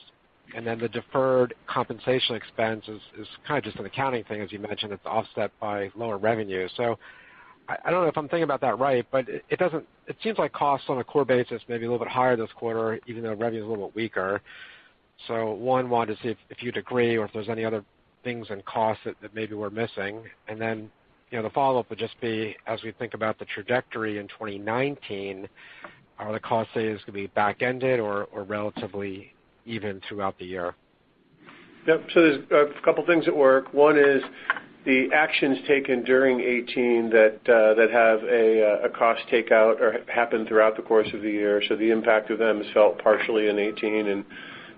and then the deferred compensation expense is kind of just an accounting thing, as you mentioned. It's offset by lower revenue. So I don't know if I'm thinking about that right, but it seems like costs on a core basis may be a little bit higher this quarter, even though revenue is a little bit weaker. So wanted to see if you'd agree or if there's any other things in costs that maybe we're missing. And then, the follow-up would just be, as we think about the trajectory in 2019, are the cost savings going to be back-ended or relatively even throughout the year? Yep. So there's a couple things at work. One is the actions taken during 2018 that have a cost takeout or happen throughout the course of the year. So the impact of them is felt partially in 2018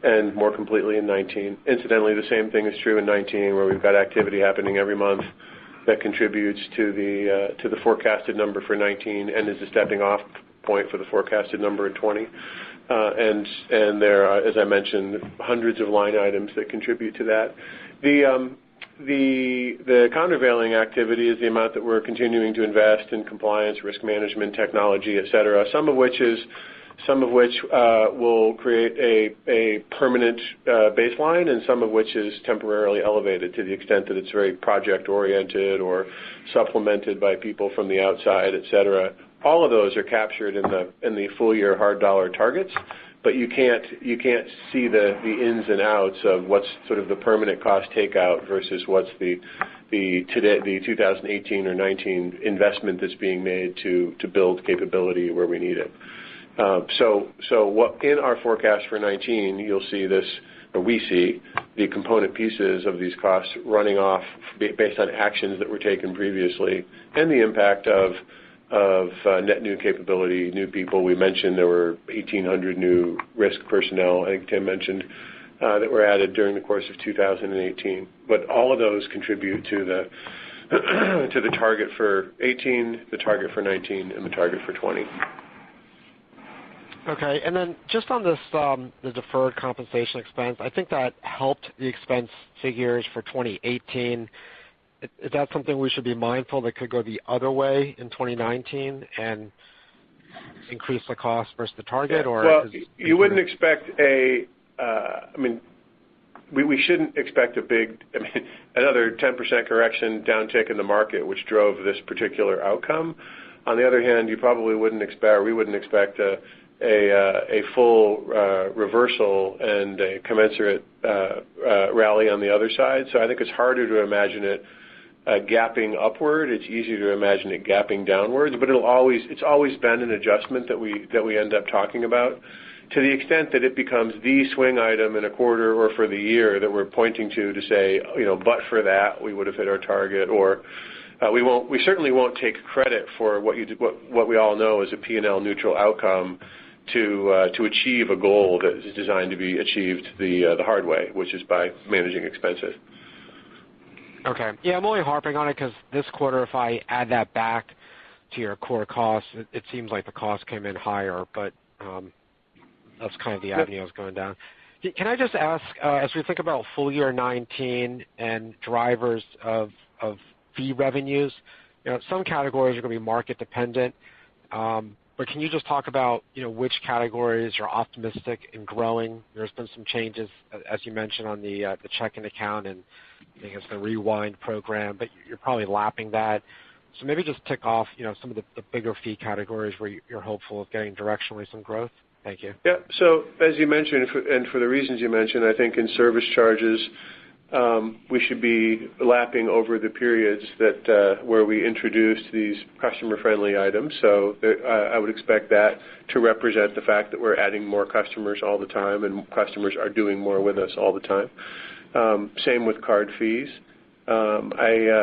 and more completely in 2019. Incidentally, the same thing is true in 2019, where we've got activity happening every month that contributes to the forecasted number for 2019 and is a stepping off point for the forecasted number in 2020. And there are, as I mentioned, hundreds of line items that contribute to that. The countervailing activity is the amount that we're continuing to invest in compliance, risk management, technology, et cetera, some of which will create a permanent baseline, and some of which is temporarily elevated to the extent that it's very project-oriented or supplemented by people from the outside, et cetera. All of those are captured in the full-year hard dollar targets, but you can't see the ins and outs of what's sort of the permanent cost takeout versus what's the 2018 or 19 investment that's being made to build capability where we need it. So what in our forecast for 19, you'll see this, or we see the component pieces of these costs running off based on actions that were taken previously, and the impact of net new capability, new people. We mentioned there were 1,800 new risk personnel, I think Tim mentioned, that were added during the course of 2018. But all of those contribute to the to the target for 18, the target for 19, and the target for 20. Okay, and then just on this, the deferred compensation expense, I think that helped the expense figures for 2018. Is that something we should be mindful that could go the other way in 2019 and increase the cost versus the target? Or well, you wouldn't expect we shouldn't expect another 10% correction downtick in the market, which drove this particular outcome. On the other hand, we wouldn't expect a full reversal and a commensurate rally on the other side. So I think it's harder to imagine it gapping upward. It's easier to imagine it gapping downwards, but it's always been an adjustment that we end up talking about. To the extent that it becomes the swing item in a quarter or for the year that we're pointing to say, but for that we would have hit our target, or we certainly won't take credit for what we all know is a P&L neutral outcome to achieve a goal that is designed to be achieved the hard way, which is by managing expenses. Okay. Yeah, I'm only harping on it because this quarter, if I add that back to your core costs, it seems like the cost came in higher, but that's kind of the avenue I was going down. Can I just ask, as we think about full year 19 and drivers of fee revenues, some categories are going to be market dependent, but can you just talk about which categories you're optimistic in growing? There's been some changes, as you mentioned, on the checking account and I think it's the Rewind program, but you're probably lapping that. So maybe just tick off some of the bigger fee categories where you're hopeful of getting directionally some growth. Thank you. Yeah. So as you mentioned, and for the reasons you mentioned, I think in service charges, we should be lapping over the periods that where we introduced these customer-friendly items. So I would expect that to represent the fact that we're adding more customers all the time, and customers are doing more with us all the time. Same with card fees.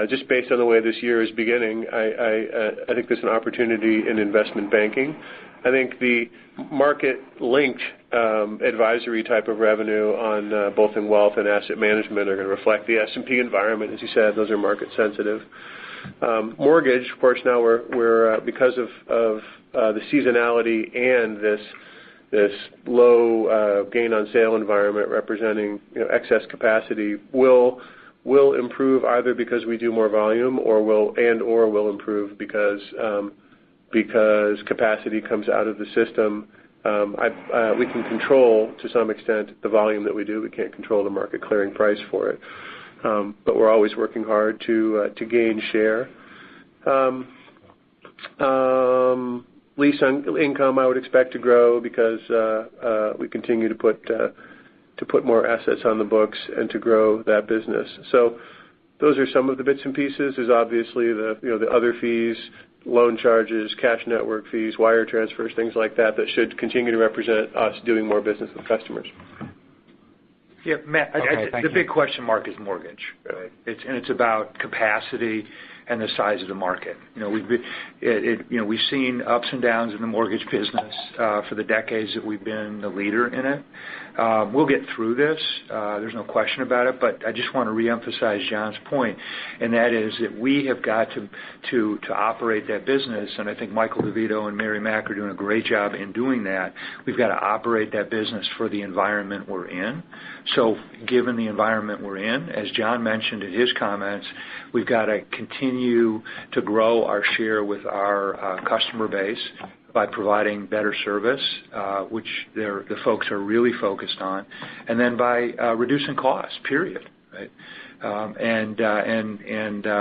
Just based on the way this year is beginning, I think there's an opportunity in investment banking. I think the market-linked advisory type of revenue on both in wealth and asset management are going to reflect the S&P environment. As you said, those are market sensitive. Mortgage, of course, now we're because of the seasonality and this low gain on sale environment representing excess capacity will improve either because we do more volume or will improve because capacity comes out of the system. We can control to some extent the volume that we do. We can't control the market clearing price for it, but we're always working hard to gain share. Lease income I would expect to grow because we continue to put more assets on the books and to grow that business. So those are some of the bits and pieces. There's obviously the other fees, loan charges, cash network fees, wire transfers, things like that should continue to represent us doing more business with customers. Yeah, Matt, Okay, the big question mark is mortgage, right? It's about capacity and the size of the market. We've seen ups and downs in the mortgage business for the decades that we've been the leader in it. We'll get through this. There's no question about it. But I just want to reemphasize John's point, and that is that we have got to operate that business. And I think Michael DeVito and Mary Mack are doing a great job in doing that. We've got to operate that business for the environment we're in. So, given the environment we're in, as John mentioned in his comments, we've got to continue to grow our share with our customer base by providing better service, which the folks are really focused on, and then by reducing costs, period. Right?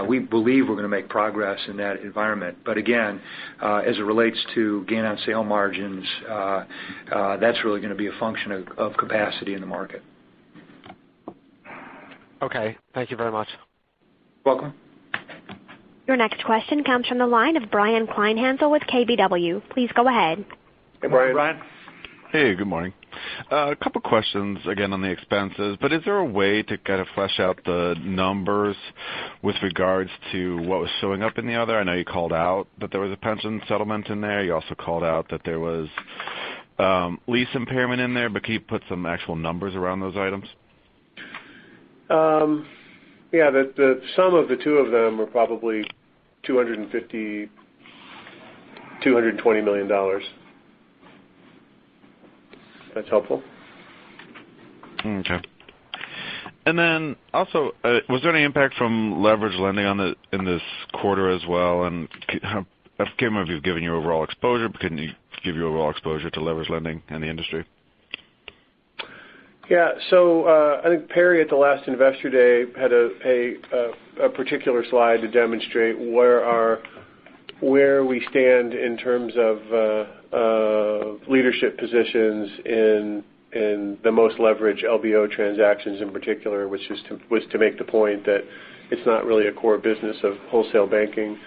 We believe we're going to make progress in that environment. But again, as it relates to gain on sale margins, that's really going to be a function of capacity in the market. Okay, thank you very much. Welcome. Your next question comes from the line of Brian Kleinhansel with KBW. Please go ahead. Hey, Brian. Hey, good morning. A couple questions again on the expenses, but is there a way to kind of flesh out the numbers with regards to what was showing up in the other? I know you called out that there was a pension settlement in there. You also called out that there was lease impairment in there, but can you put some actual numbers around those items? Yeah, the sum of the two of them were probably $220 million. That's helpful. Okay. And then also, was there any impact from leverage lending in this quarter as well? And I can't remember if you've given your overall exposure, but can you give your overall exposure to leverage lending in the industry? Yeah, so I think Perry at the last Investor Day had a particular slide to demonstrate where we stand in terms of leadership positions in the most leveraged LBO transactions in particular, which was to make the point that it's not really a core business of wholesale banking.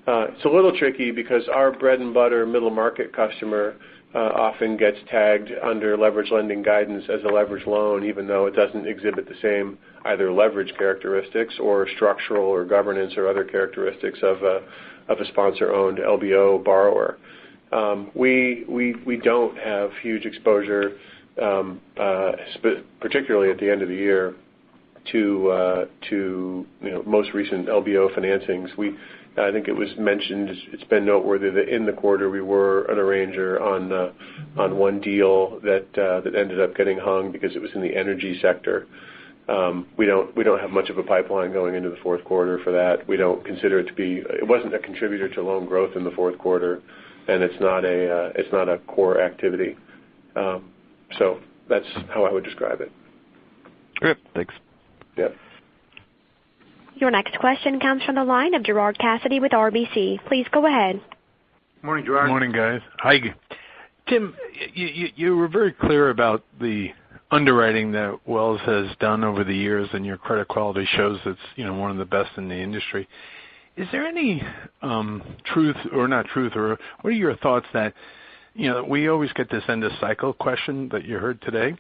It's a little tricky because our bread and butter middle market customer often gets tagged under leverage lending guidance as a leverage loan, even though it doesn't exhibit the same either leverage characteristics or structural or governance or other characteristics of a sponsor-owned LBO borrower. We don't have huge exposure, particularly at the end of the year, to most recent LBO financings. I think it was mentioned, it's been noteworthy that in the quarter we were an arranger on one deal that ended up getting hung because it was in the energy sector. We don't have much of a pipeline going into the fourth quarter for that. We don't consider it to be. It wasn't a contributor to loan growth in the fourth quarter, and it's not a core activity. So that's how I would describe it. Great, thanks. Yeah. Your next question comes from the line of Gerard Cassidy with RBC. Please go ahead. Morning, Gerard. Morning, guys. Hi. Tim, you were very clear about the underwriting that Wells has done over the years, and your credit quality shows it's one of the best in the industry. Is there any truth, or not truth, or what are your thoughts that we always get this end of cycle question that you heard today?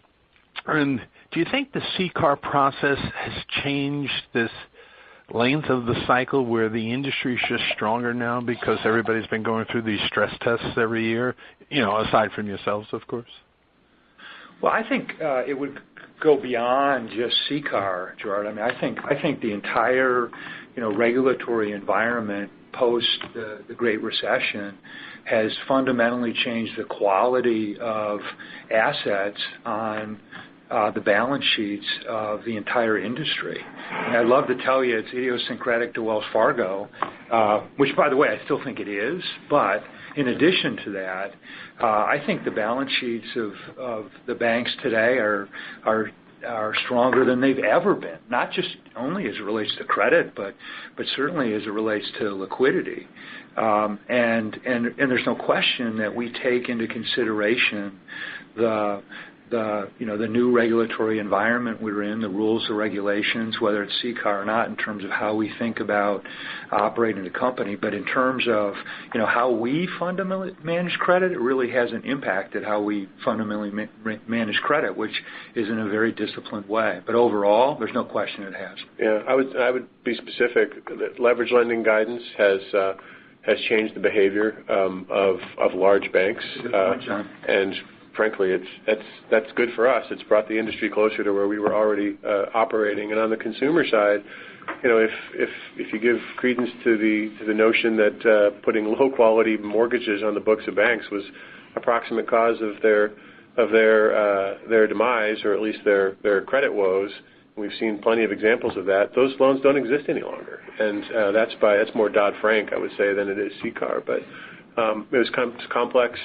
And do you think the CCAR process has changed this length of the cycle where the industry is just stronger now because everybody's been going through these stress tests every year, aside from yourselves, of course? Well, I think it would go beyond just CCAR, Gerard. I mean, I think the entire regulatory environment post the Great Recession has fundamentally changed the quality of assets on the balance sheets of the entire industry. And I'd love to tell you it's idiosyncratic to Wells Fargo, which, by the way, I still think it is. But in addition to that, I think the balance sheets of the banks today are stronger than they've ever been, not just only as it relates to credit, but certainly as it relates to liquidity. And there's no question that we take into consideration the the new regulatory environment we're in, the rules, the regulations, whether it's CCAR or not, in terms of how we think about operating the company. But in terms of how we fundamentally manage credit, it really hasn't impacted how we fundamentally manage credit, which is in a very disciplined way. But overall, there's no question it has. Yeah, I would be specific. Leverage lending guidance has changed the behavior of large banks, Good point, John. and frankly, that's good for us. It's brought the industry closer to where we were already operating. And on the consumer side, if you give credence to the notion that putting low quality mortgages on the books of banks was a proximate cause of their demise, or at least their credit woes, we've seen plenty of examples of that. Those loans don't exist any longer, and that's more Dodd-Frank, I would say, than it is CCAR. But this complex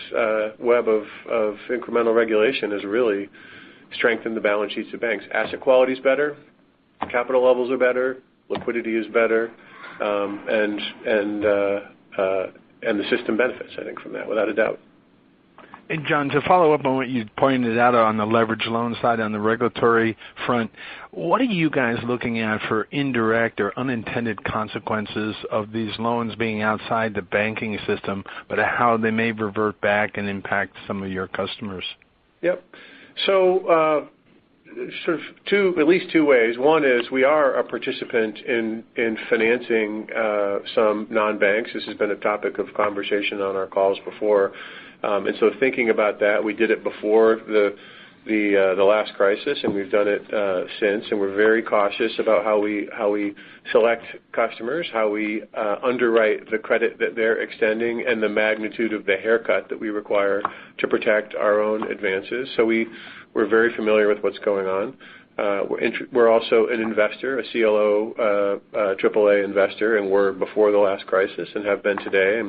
web of incremental regulation has really strengthened the balance sheets of banks. Asset quality is better, capital levels are better, liquidity is better, and the system benefits, I think, from that, without a doubt. And John, to follow up on what you pointed out on the leverage loan side, on the regulatory front, what are you guys looking at for indirect or unintended consequences of these loans being outside the banking system, but how they may revert back and impact some of your customers? Yep. So sort of at least two ways. One is we are a participant in financing some non-banks. This has been a topic of conversation on our calls before. And so thinking about that, we did it before the last crisis, and we've done it since. And we're very cautious about how we select customers, how we underwrite the credit that they're extending, and the magnitude of the haircut that we require to protect our own advances. So we're very familiar with what's going on. We're also an investor, a CLO AAA investor, and were before the last crisis and have been today.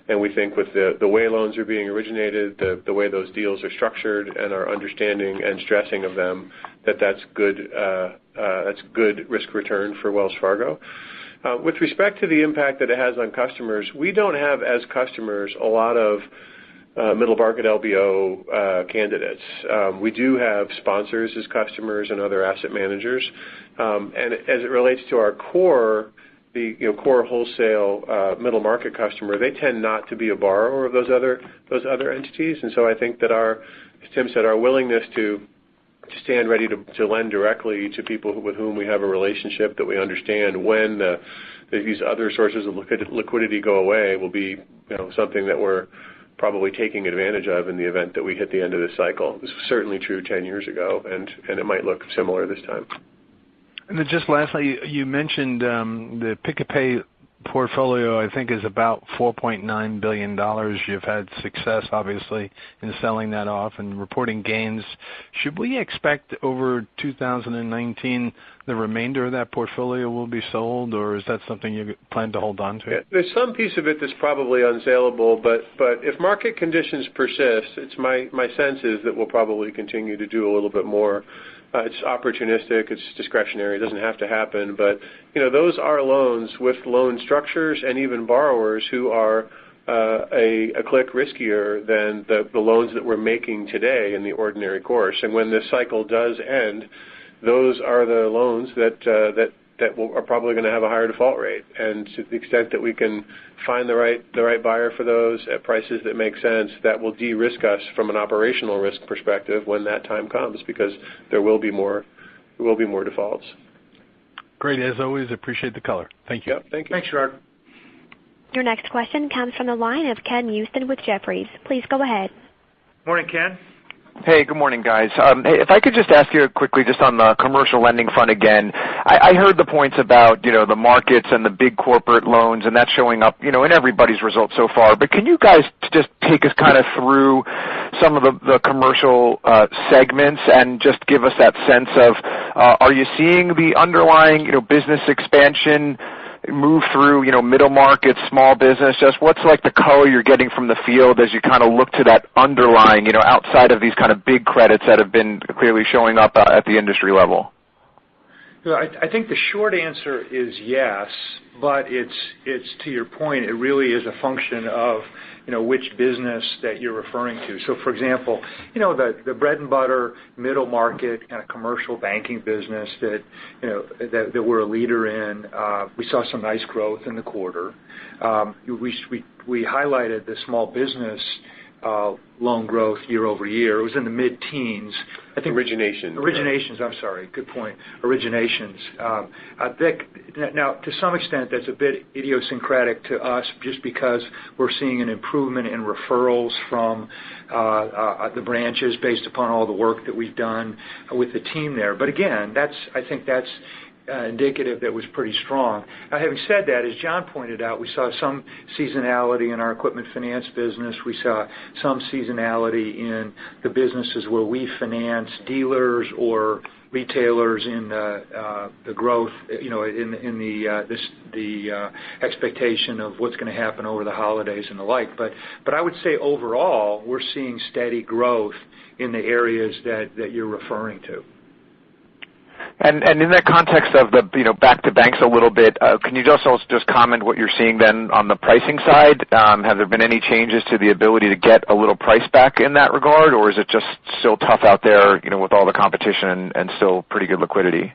And we think with the way loans are being originated, the way those deals are structured, and our understanding and stressing of them, that's good risk return for Wells Fargo. With respect to the impact that it has on customers, we don't have as customers a lot of middle market LBO candidates. We do have sponsors as customers and other asset managers. And as it relates to our core, the core wholesale middle market customer, they tend not to be a borrower of those other entities. And so I think that as Tim said, our willingness to stand ready to lend directly to people with whom we have a relationship that we understand when these other sources of liquidity go away will be something that we're probably taking advantage of in the event that we hit the end of this cycle. This was certainly true 10 years ago, and it might look similar this time. And then just lastly, you mentioned the pick-a-pay portfolio, I think, is about $4.9 billion. You've had success, obviously, in selling that off and reporting gains. Should we expect over 2019 the remainder of that portfolio will be sold, or is that something you plan to hold on to? Yeah, there's some piece of it that's probably unsaleable, but if market conditions persist, it's my sense is that we'll probably continue to do a little bit more. It's opportunistic, it's discretionary, it doesn't have to happen, but those are loans with loan structures and even borrowers who are a click riskier than the loans that we're making today in the ordinary course. And when this cycle does end, those are the loans that are probably going to have a higher default rate. And to the extent that we can find the right buyer for those at prices that make sense, that will de-risk us from an operational risk perspective when that time comes, because there will be more defaults. Great, as always. Appreciate the color. Thank you. Yep, thank you. Thanks, Gerard. Your next question comes from the line of Ken Usdin with Jefferies. Please go ahead. Morning, Ken. Hey, good morning, guys. Hey, if I could just ask you quickly, just on the commercial lending front again, I heard the points about, the markets and the big corporate loans, and that's showing up, in everybody's results so far. But can you guys just take us kind of through some of the commercial segments and just give us that sense of, are you seeing the underlying, business expansion move through, middle market, small business? Just what's like the color you're getting from the field as you kind of look to that underlying, outside of these kind of big credits that have been clearly showing up at the industry level? I think the short answer is yes, but it's to your point, it really is a function of which business that you're referring to. So, for example, the bread and butter middle market kind of commercial banking business that we're a leader in, we saw some nice growth in the quarter. We highlighted the small business loan growth year over year. It was in the mid-teens. I think originations. I'm sorry. Good point. Originations. Now, to some extent, that's a bit idiosyncratic to us, just because we're seeing an improvement in referrals from the branches based upon all the work that we've done with the team there. But again, I think that's indicative that was pretty strong. Now, having said that, as John pointed out, we saw some seasonality in our equipment finance business. We saw some seasonality in the businesses where we finance dealers or retailers in the growth, in the expectation of what's going to happen over the holidays and the like. But I would say overall, we're seeing steady growth in the areas that you're referring to. And in that context of the back to banks a little bit, can you also just comment what you're seeing then on the pricing side? Have there been any changes to the ability to get a little price back in that regard, or is it just still tough out there, with all the competition and still pretty good liquidity?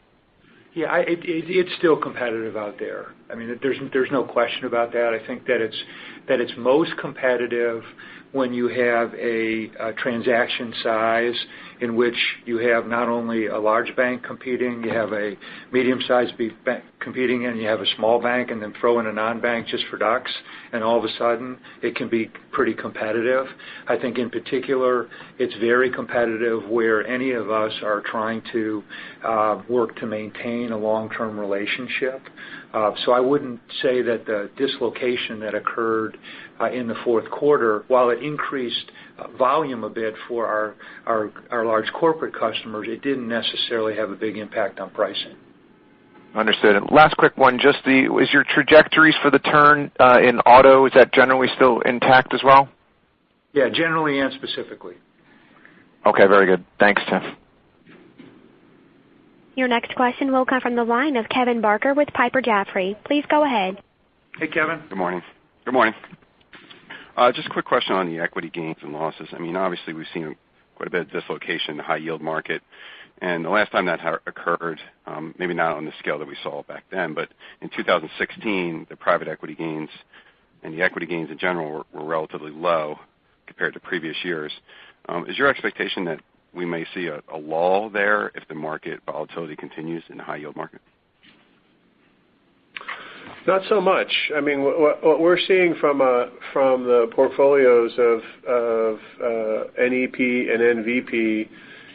Yeah, it's still competitive out there. I mean, there's no question about that. I think that it's most competitive when you have a transaction size in which you have not only a large bank competing, you have a medium-sized bank competing, and you have a small bank, and then throw in a non-bank just for ducks, and all of a sudden it can be pretty competitive. I think in particular it's very competitive where any of us are trying to work to maintain a long-term relationship. So I wouldn't say that the dislocation that occurred in the fourth quarter, while it increased volume a bit for our large corporate customers, it didn't necessarily have a big impact on pricing. Understood. And last quick one, is your trajectories for the turn in auto, is that generally still intact as well? Yeah, generally and specifically. Okay, very good. Thanks, Tim. Your next question will come from the line of Kevin Barker with Piper Jaffray. Please go ahead. Hey, Kevin. Good morning. Good morning. Just a quick question on the equity gains and losses. I mean, obviously we've seen quite a bit of dislocation in the high yield market, and the last time that occurred, maybe not on the scale that we saw back then, but in 2016, the private equity gains and the equity gains in general were relatively low compared to previous years. Is your expectation that we may see a lull there if the market volatility continues in the high yield market? Not so much. I mean, what we're seeing from the portfolios of NEP and NVP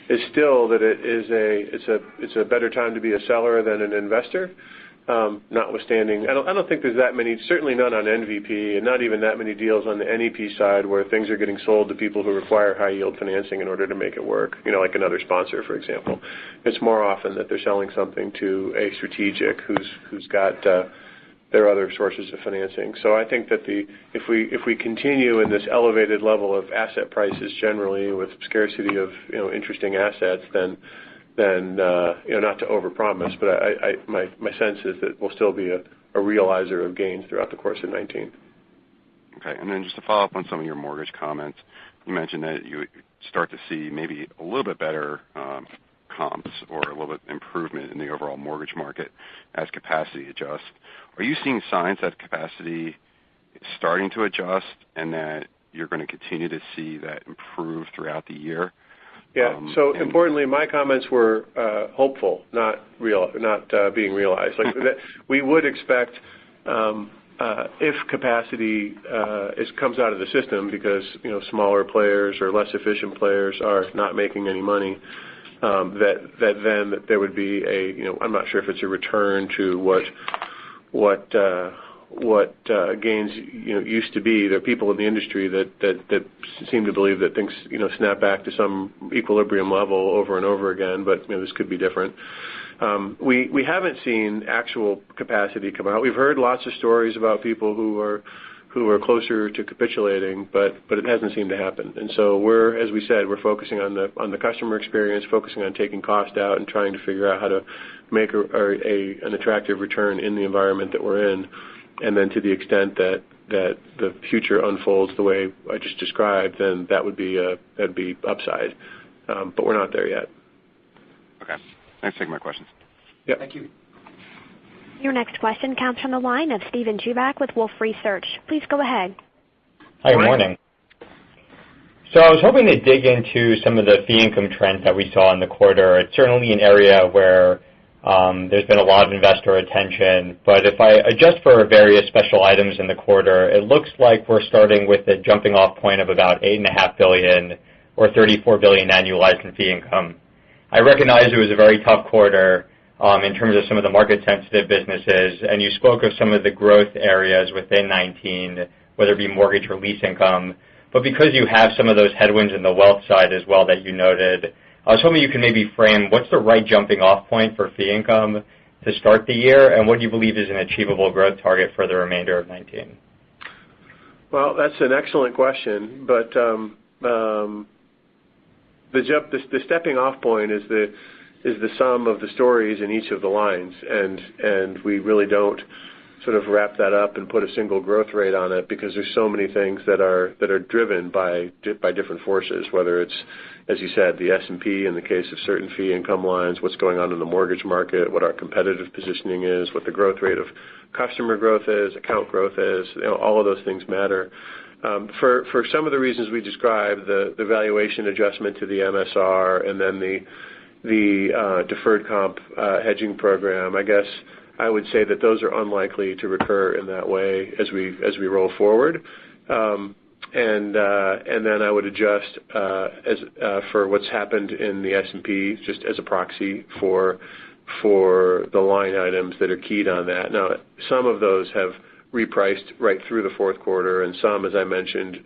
is still that it's a better time to be a seller than an investor. Notwithstanding, I don't think there's that many, certainly none on NVP, and not even that many deals on the NEP side where things are getting sold to people who require high yield financing in order to make it work. Like another sponsor, for example. It's more often that they're selling something to a strategic who's got their other sources of financing. So I think that if we continue in this elevated level of asset prices generally with scarcity of interesting assets, then not to overpromise, but my sense is that we'll still be a realizer of gains throughout the course of 2019. Okay, and then just to follow up on some of your mortgage comments, you mentioned that you start to see maybe a little bit better comps or a little bit improvement in the overall mortgage market as capacity adjusts. Are you seeing signs that capacity is starting to adjust and that you're going to continue to see that improve throughout the year? Yeah. So importantly, my comments were hopeful, not being realized. Like that, we would expect if capacity comes out of the system because smaller players or less efficient players are not making any money, that there would be I'm not sure if it's a return to what gains used to be. There are people in the industry that seem to believe that things snap back to some equilibrium level over and over again, but this could be different. We haven't seen actual capacity come out. We've heard lots of stories about people who who are closer to capitulating, but it hasn't seemed to happen. And so as we said, we're focusing on the customer experience, focusing on taking cost out and trying to figure out how to make an attractive return in the environment that we're in. And then to the extent that the future unfolds the way I just described, then that'd be upside. But we're not there yet. Okay. Thanks for taking my questions. Yep. Thank you. Your next question comes from the line of Steven Chubak with Wolfe Research. Please go ahead. Hi, good morning. So I was hoping to dig into some of the fee income trends that we saw in the quarter. It's certainly an area where there's been a lot of investor attention, but if I adjust for various special items in the quarter, it looks like we're starting with a jumping off point of about $8.5 billion or $34 billion annualized in fee income. I recognize it was a very tough quarter in terms of some of the market-sensitive businesses, and you spoke of some of the growth areas within 19, whether it be mortgage or lease income. But because you have some of those headwinds in the wealth side as well that you noted, I was hoping you could maybe frame what's the right jumping off point for fee income to start the year, and what do you believe is an achievable growth target for the remainder of 19? Well, that's an excellent question, but the stepping off point is the sum of the stories in each of the lines, and we really don't sort of wrap that up and put a single growth rate on it because there's so many things that are driven by different forces, whether it's, as you said, the S&P in the case of certain fee income lines, what's going on in the mortgage market, what our competitive positioning is, what the growth rate of customer growth is, account growth is, all of those things matter. For some of the reasons we described, the valuation adjustment to the MSR and then the deferred comp hedging program, I guess I would say that those are unlikely to recur in that way as we roll forward. And then I would adjust for what's happened in the S&P just as a proxy for the line items that are keyed on that. Now, some of those have repriced right through the fourth quarter, and some, as I mentioned,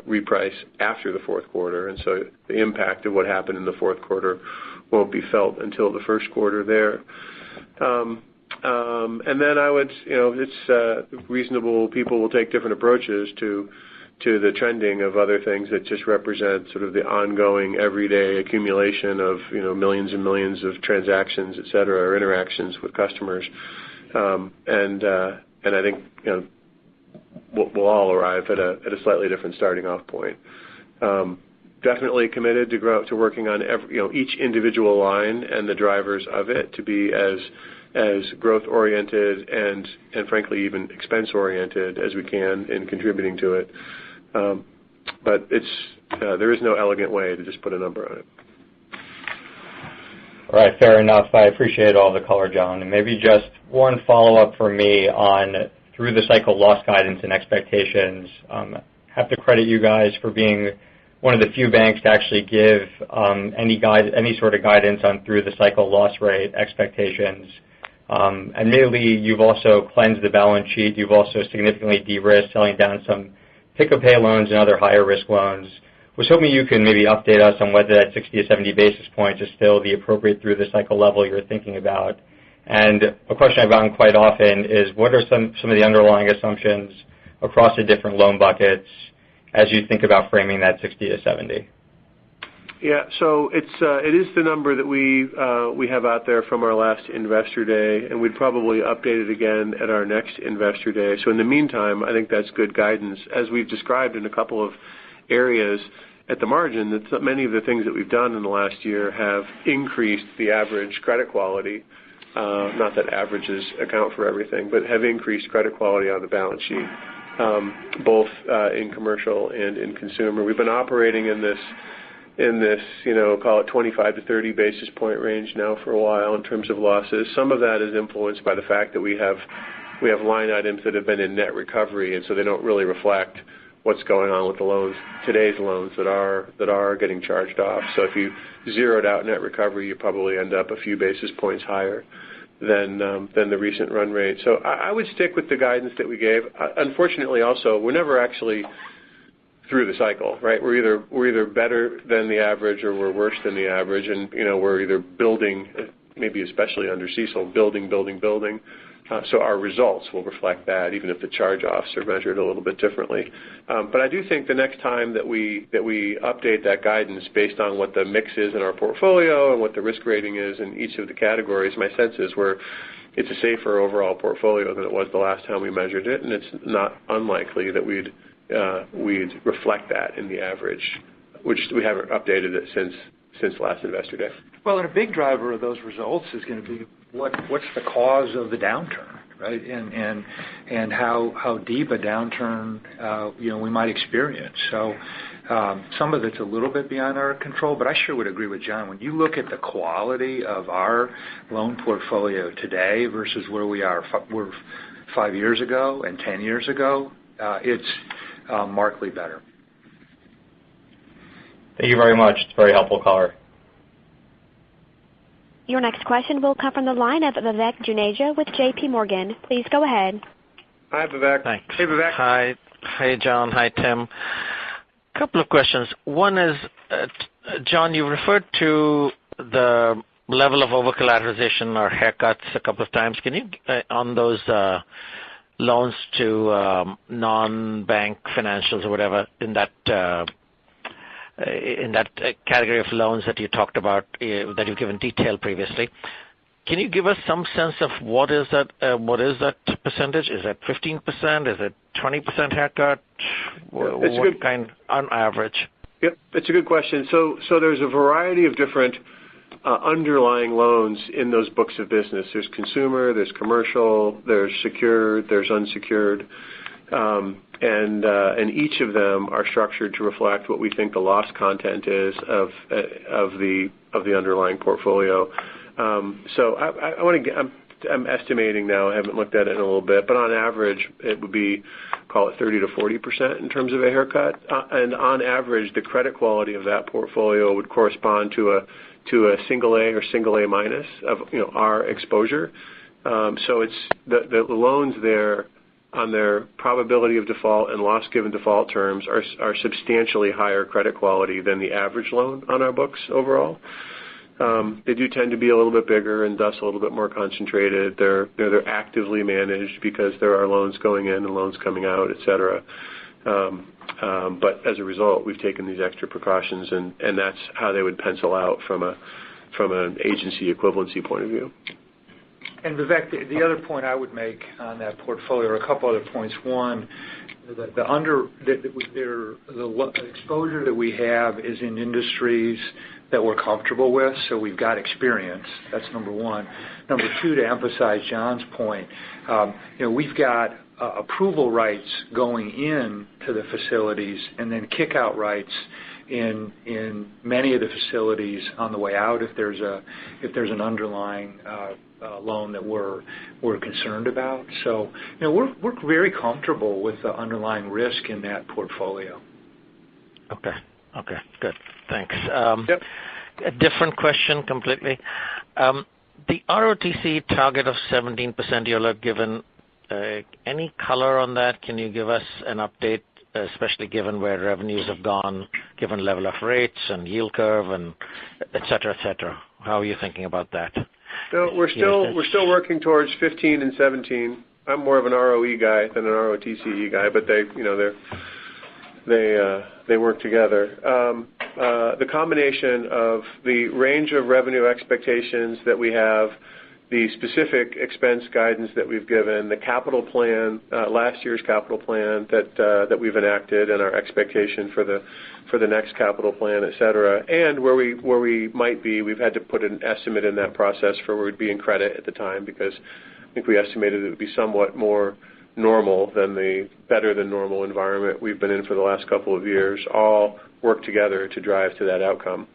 reprice after the fourth quarter. And so the impact of what happened in the fourth quarter won't be felt until the first quarter there. And then I would, it's reasonable. People will take different approaches to the trending of other things that just represent sort of the ongoing everyday accumulation of millions and millions of transactions, et cetera, or interactions with customers. And I think we'll all arrive at a slightly different starting off point. Definitely committed to working on each individual line and the drivers of it to be as growth oriented and frankly even expense oriented as we can in contributing to it. But there is no elegant way to just put a number on it. All right, fair enough. I appreciate all the color, John. And maybe just one follow-up for me on through the cycle loss guidance and expectations. Have to credit you guys for being one of the few banks to actually give any sort of guidance on through the cycle loss rate expectations. Admittedly, you've also cleansed the balance sheet. You've also significantly de-risked, selling down some pick-a-pay loans and other higher risk loans. Was hoping you can maybe update us on whether that 60 to 70 basis points is still the appropriate through the cycle level you're thinking about. And a question I've gotten quite often is what are some of the underlying assumptions across the different loan buckets as you think about framing that 60 to 70? Yeah, so it is the number that we have out there from our last Investor Day, and we'd probably update it again at our next Investor Day. So in the meantime, I think that's good guidance. As we've described in a couple of areas at the margin, that many of the things that we've done in the last year have increased the average credit quality. Not that averages account for everything, but have increased credit quality on the balance sheet, both in commercial and in consumer. We've been operating in this, call it 25 to 30 basis point range now for a while in terms of losses. Some of that is influenced by the fact that we have line items that have been in net recovery, and so they don't really reflect what's going on with the loans, today's loans that are getting charged off. So if you zeroed out net recovery, you probably end up a few basis points higher than the recent run rate. So I would stick with the guidance that we gave. Unfortunately, also, we're never actually through the cycle, right? We're either better than the average or we're worse than the average, and we're either building, maybe especially under CECL, building. So our results will reflect that, even if the charge-offs are measured a little bit differently. But I do think the next time that we update that guidance based on what the mix is in our portfolio and what the risk rating is in each of the categories, my sense is it's a safer overall portfolio than it was the last time we measured it, and it's not unlikely that we'd reflect that in the average, which we haven't updated it since last Investor Day. Well, and a big driver of those results is going to be what's the cause of the downturn, right? And how deep a downturn we might experience. So some of it's a little bit beyond our control, but I sure would agree with John. When you look at the quality of our loan portfolio today versus where we were 5 years ago and 10 years ago, it's markedly better. Thank you very much. It's very helpful color. Your next question will come from the line of Vivek Juneja with J.P. Morgan. Please go ahead. Hi, Vivek. Thanks. Hey, Vivek. Hi. Hi, John. Hi, Tim. Couple of questions. One is, John, you referred to the level of over-collateralization or haircuts a couple of times. Can you, on those loans to non-bank financials or whatever, in that category of loans that you talked about, that you've given detail previously, can you give us some sense of what is that percentage? Is that 15%? Is it 20% haircut? What kind on average? Yep, it's a good question. So there's a variety of different underlying loans in those books of business. There's consumer, there's commercial, there's secured, there's unsecured. And each of them are structured to reflect what we think the loss content is of the underlying portfolio. So I'm estimating now. I haven't looked at it in a little bit, but on average, it would be, call it 30 to 40% in terms of a haircut. And on average, the credit quality of that portfolio would correspond to a single A or single A minus of our exposure. So it's the loans there, on their probability of default and loss given default terms, are substantially higher credit quality than the average loan on our books overall. They do tend to be a little bit bigger and thus a little bit more concentrated. They're actively managed because there are loans going in and loans coming out, et cetera. But as a result, we've taken these extra precautions, and that's how they would pencil out from an agency equivalency point of view. And Vivek, the other point I would make on that portfolio are a couple other points. One, the exposure that we have is in industries that we're comfortable with, so we've got experience. That's number one. Number two, to emphasize John's point, we've got approval rights going in to the facilities and then kick-out rights in many of the facilities on the way out if there's an underlying loan that we're concerned about. So we're very comfortable with the underlying risk in that portfolio. Okay, good. Thanks. Yep. A different question completely. The ROTCE target of 17% you're given, any color on that? Can you give us an update, especially given where revenues have gone, given level of rates and yield curve and et cetera, et cetera? How are you thinking about that? No, we're still working towards 15 and 17. I'm more of an ROE guy than an ROTCE guy, but they work together. The combination of the range of revenue expectations that we have, the specific expense guidance that we've given, the capital plan, last year's capital plan that we've enacted, and our expectation for the next capital plan, et cetera, and where we might be, we've had to put an estimate in that process for where we'd be in credit at the time, because I think we estimated it would be somewhat more normal than the better than normal environment we've been in for the last couple of years, all work together to drive to that outcome.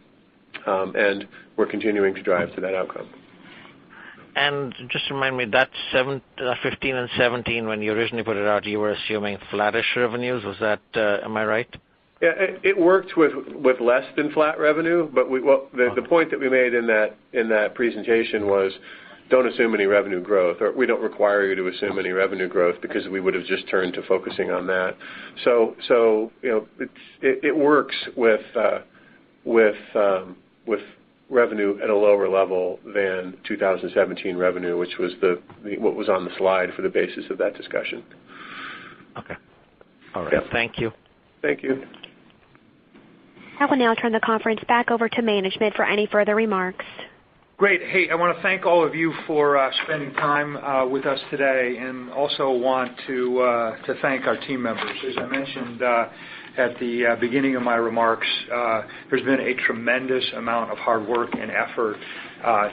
And we're continuing to drive to that outcome. And just remind me, that 15 and 17, when you originally put it out, you were assuming flattish revenues. Was that, am I right? Yeah, it worked with less than flat revenue, but the point that we made in that presentation was, don't assume any revenue growth, or we don't require you to assume any revenue growth, because we would have just turned to focusing on that. So it works with revenue at a lower level than 2017 revenue, which was what was on the slide for the basis of that discussion. Okay. All right. Yeah. Thank you. Thank you. I will now turn the conference back over to management for any further remarks. Great. Hey, I want to thank all of you for spending time with us today, and also want to thank our team members. As I mentioned at the beginning of my remarks, there's been a tremendous amount of hard work and effort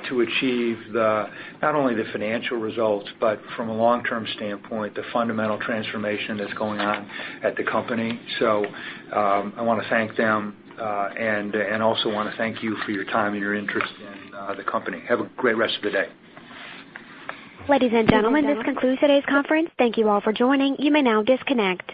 to achieve not only the financial results, but from a long-term standpoint, the fundamental transformation that's going on at the company. So I want to thank them and also want to thank you for your time and your interest in the company. Have a great rest of the day. Ladies and gentlemen, this concludes today's conference. Thank you all for joining. You may now disconnect.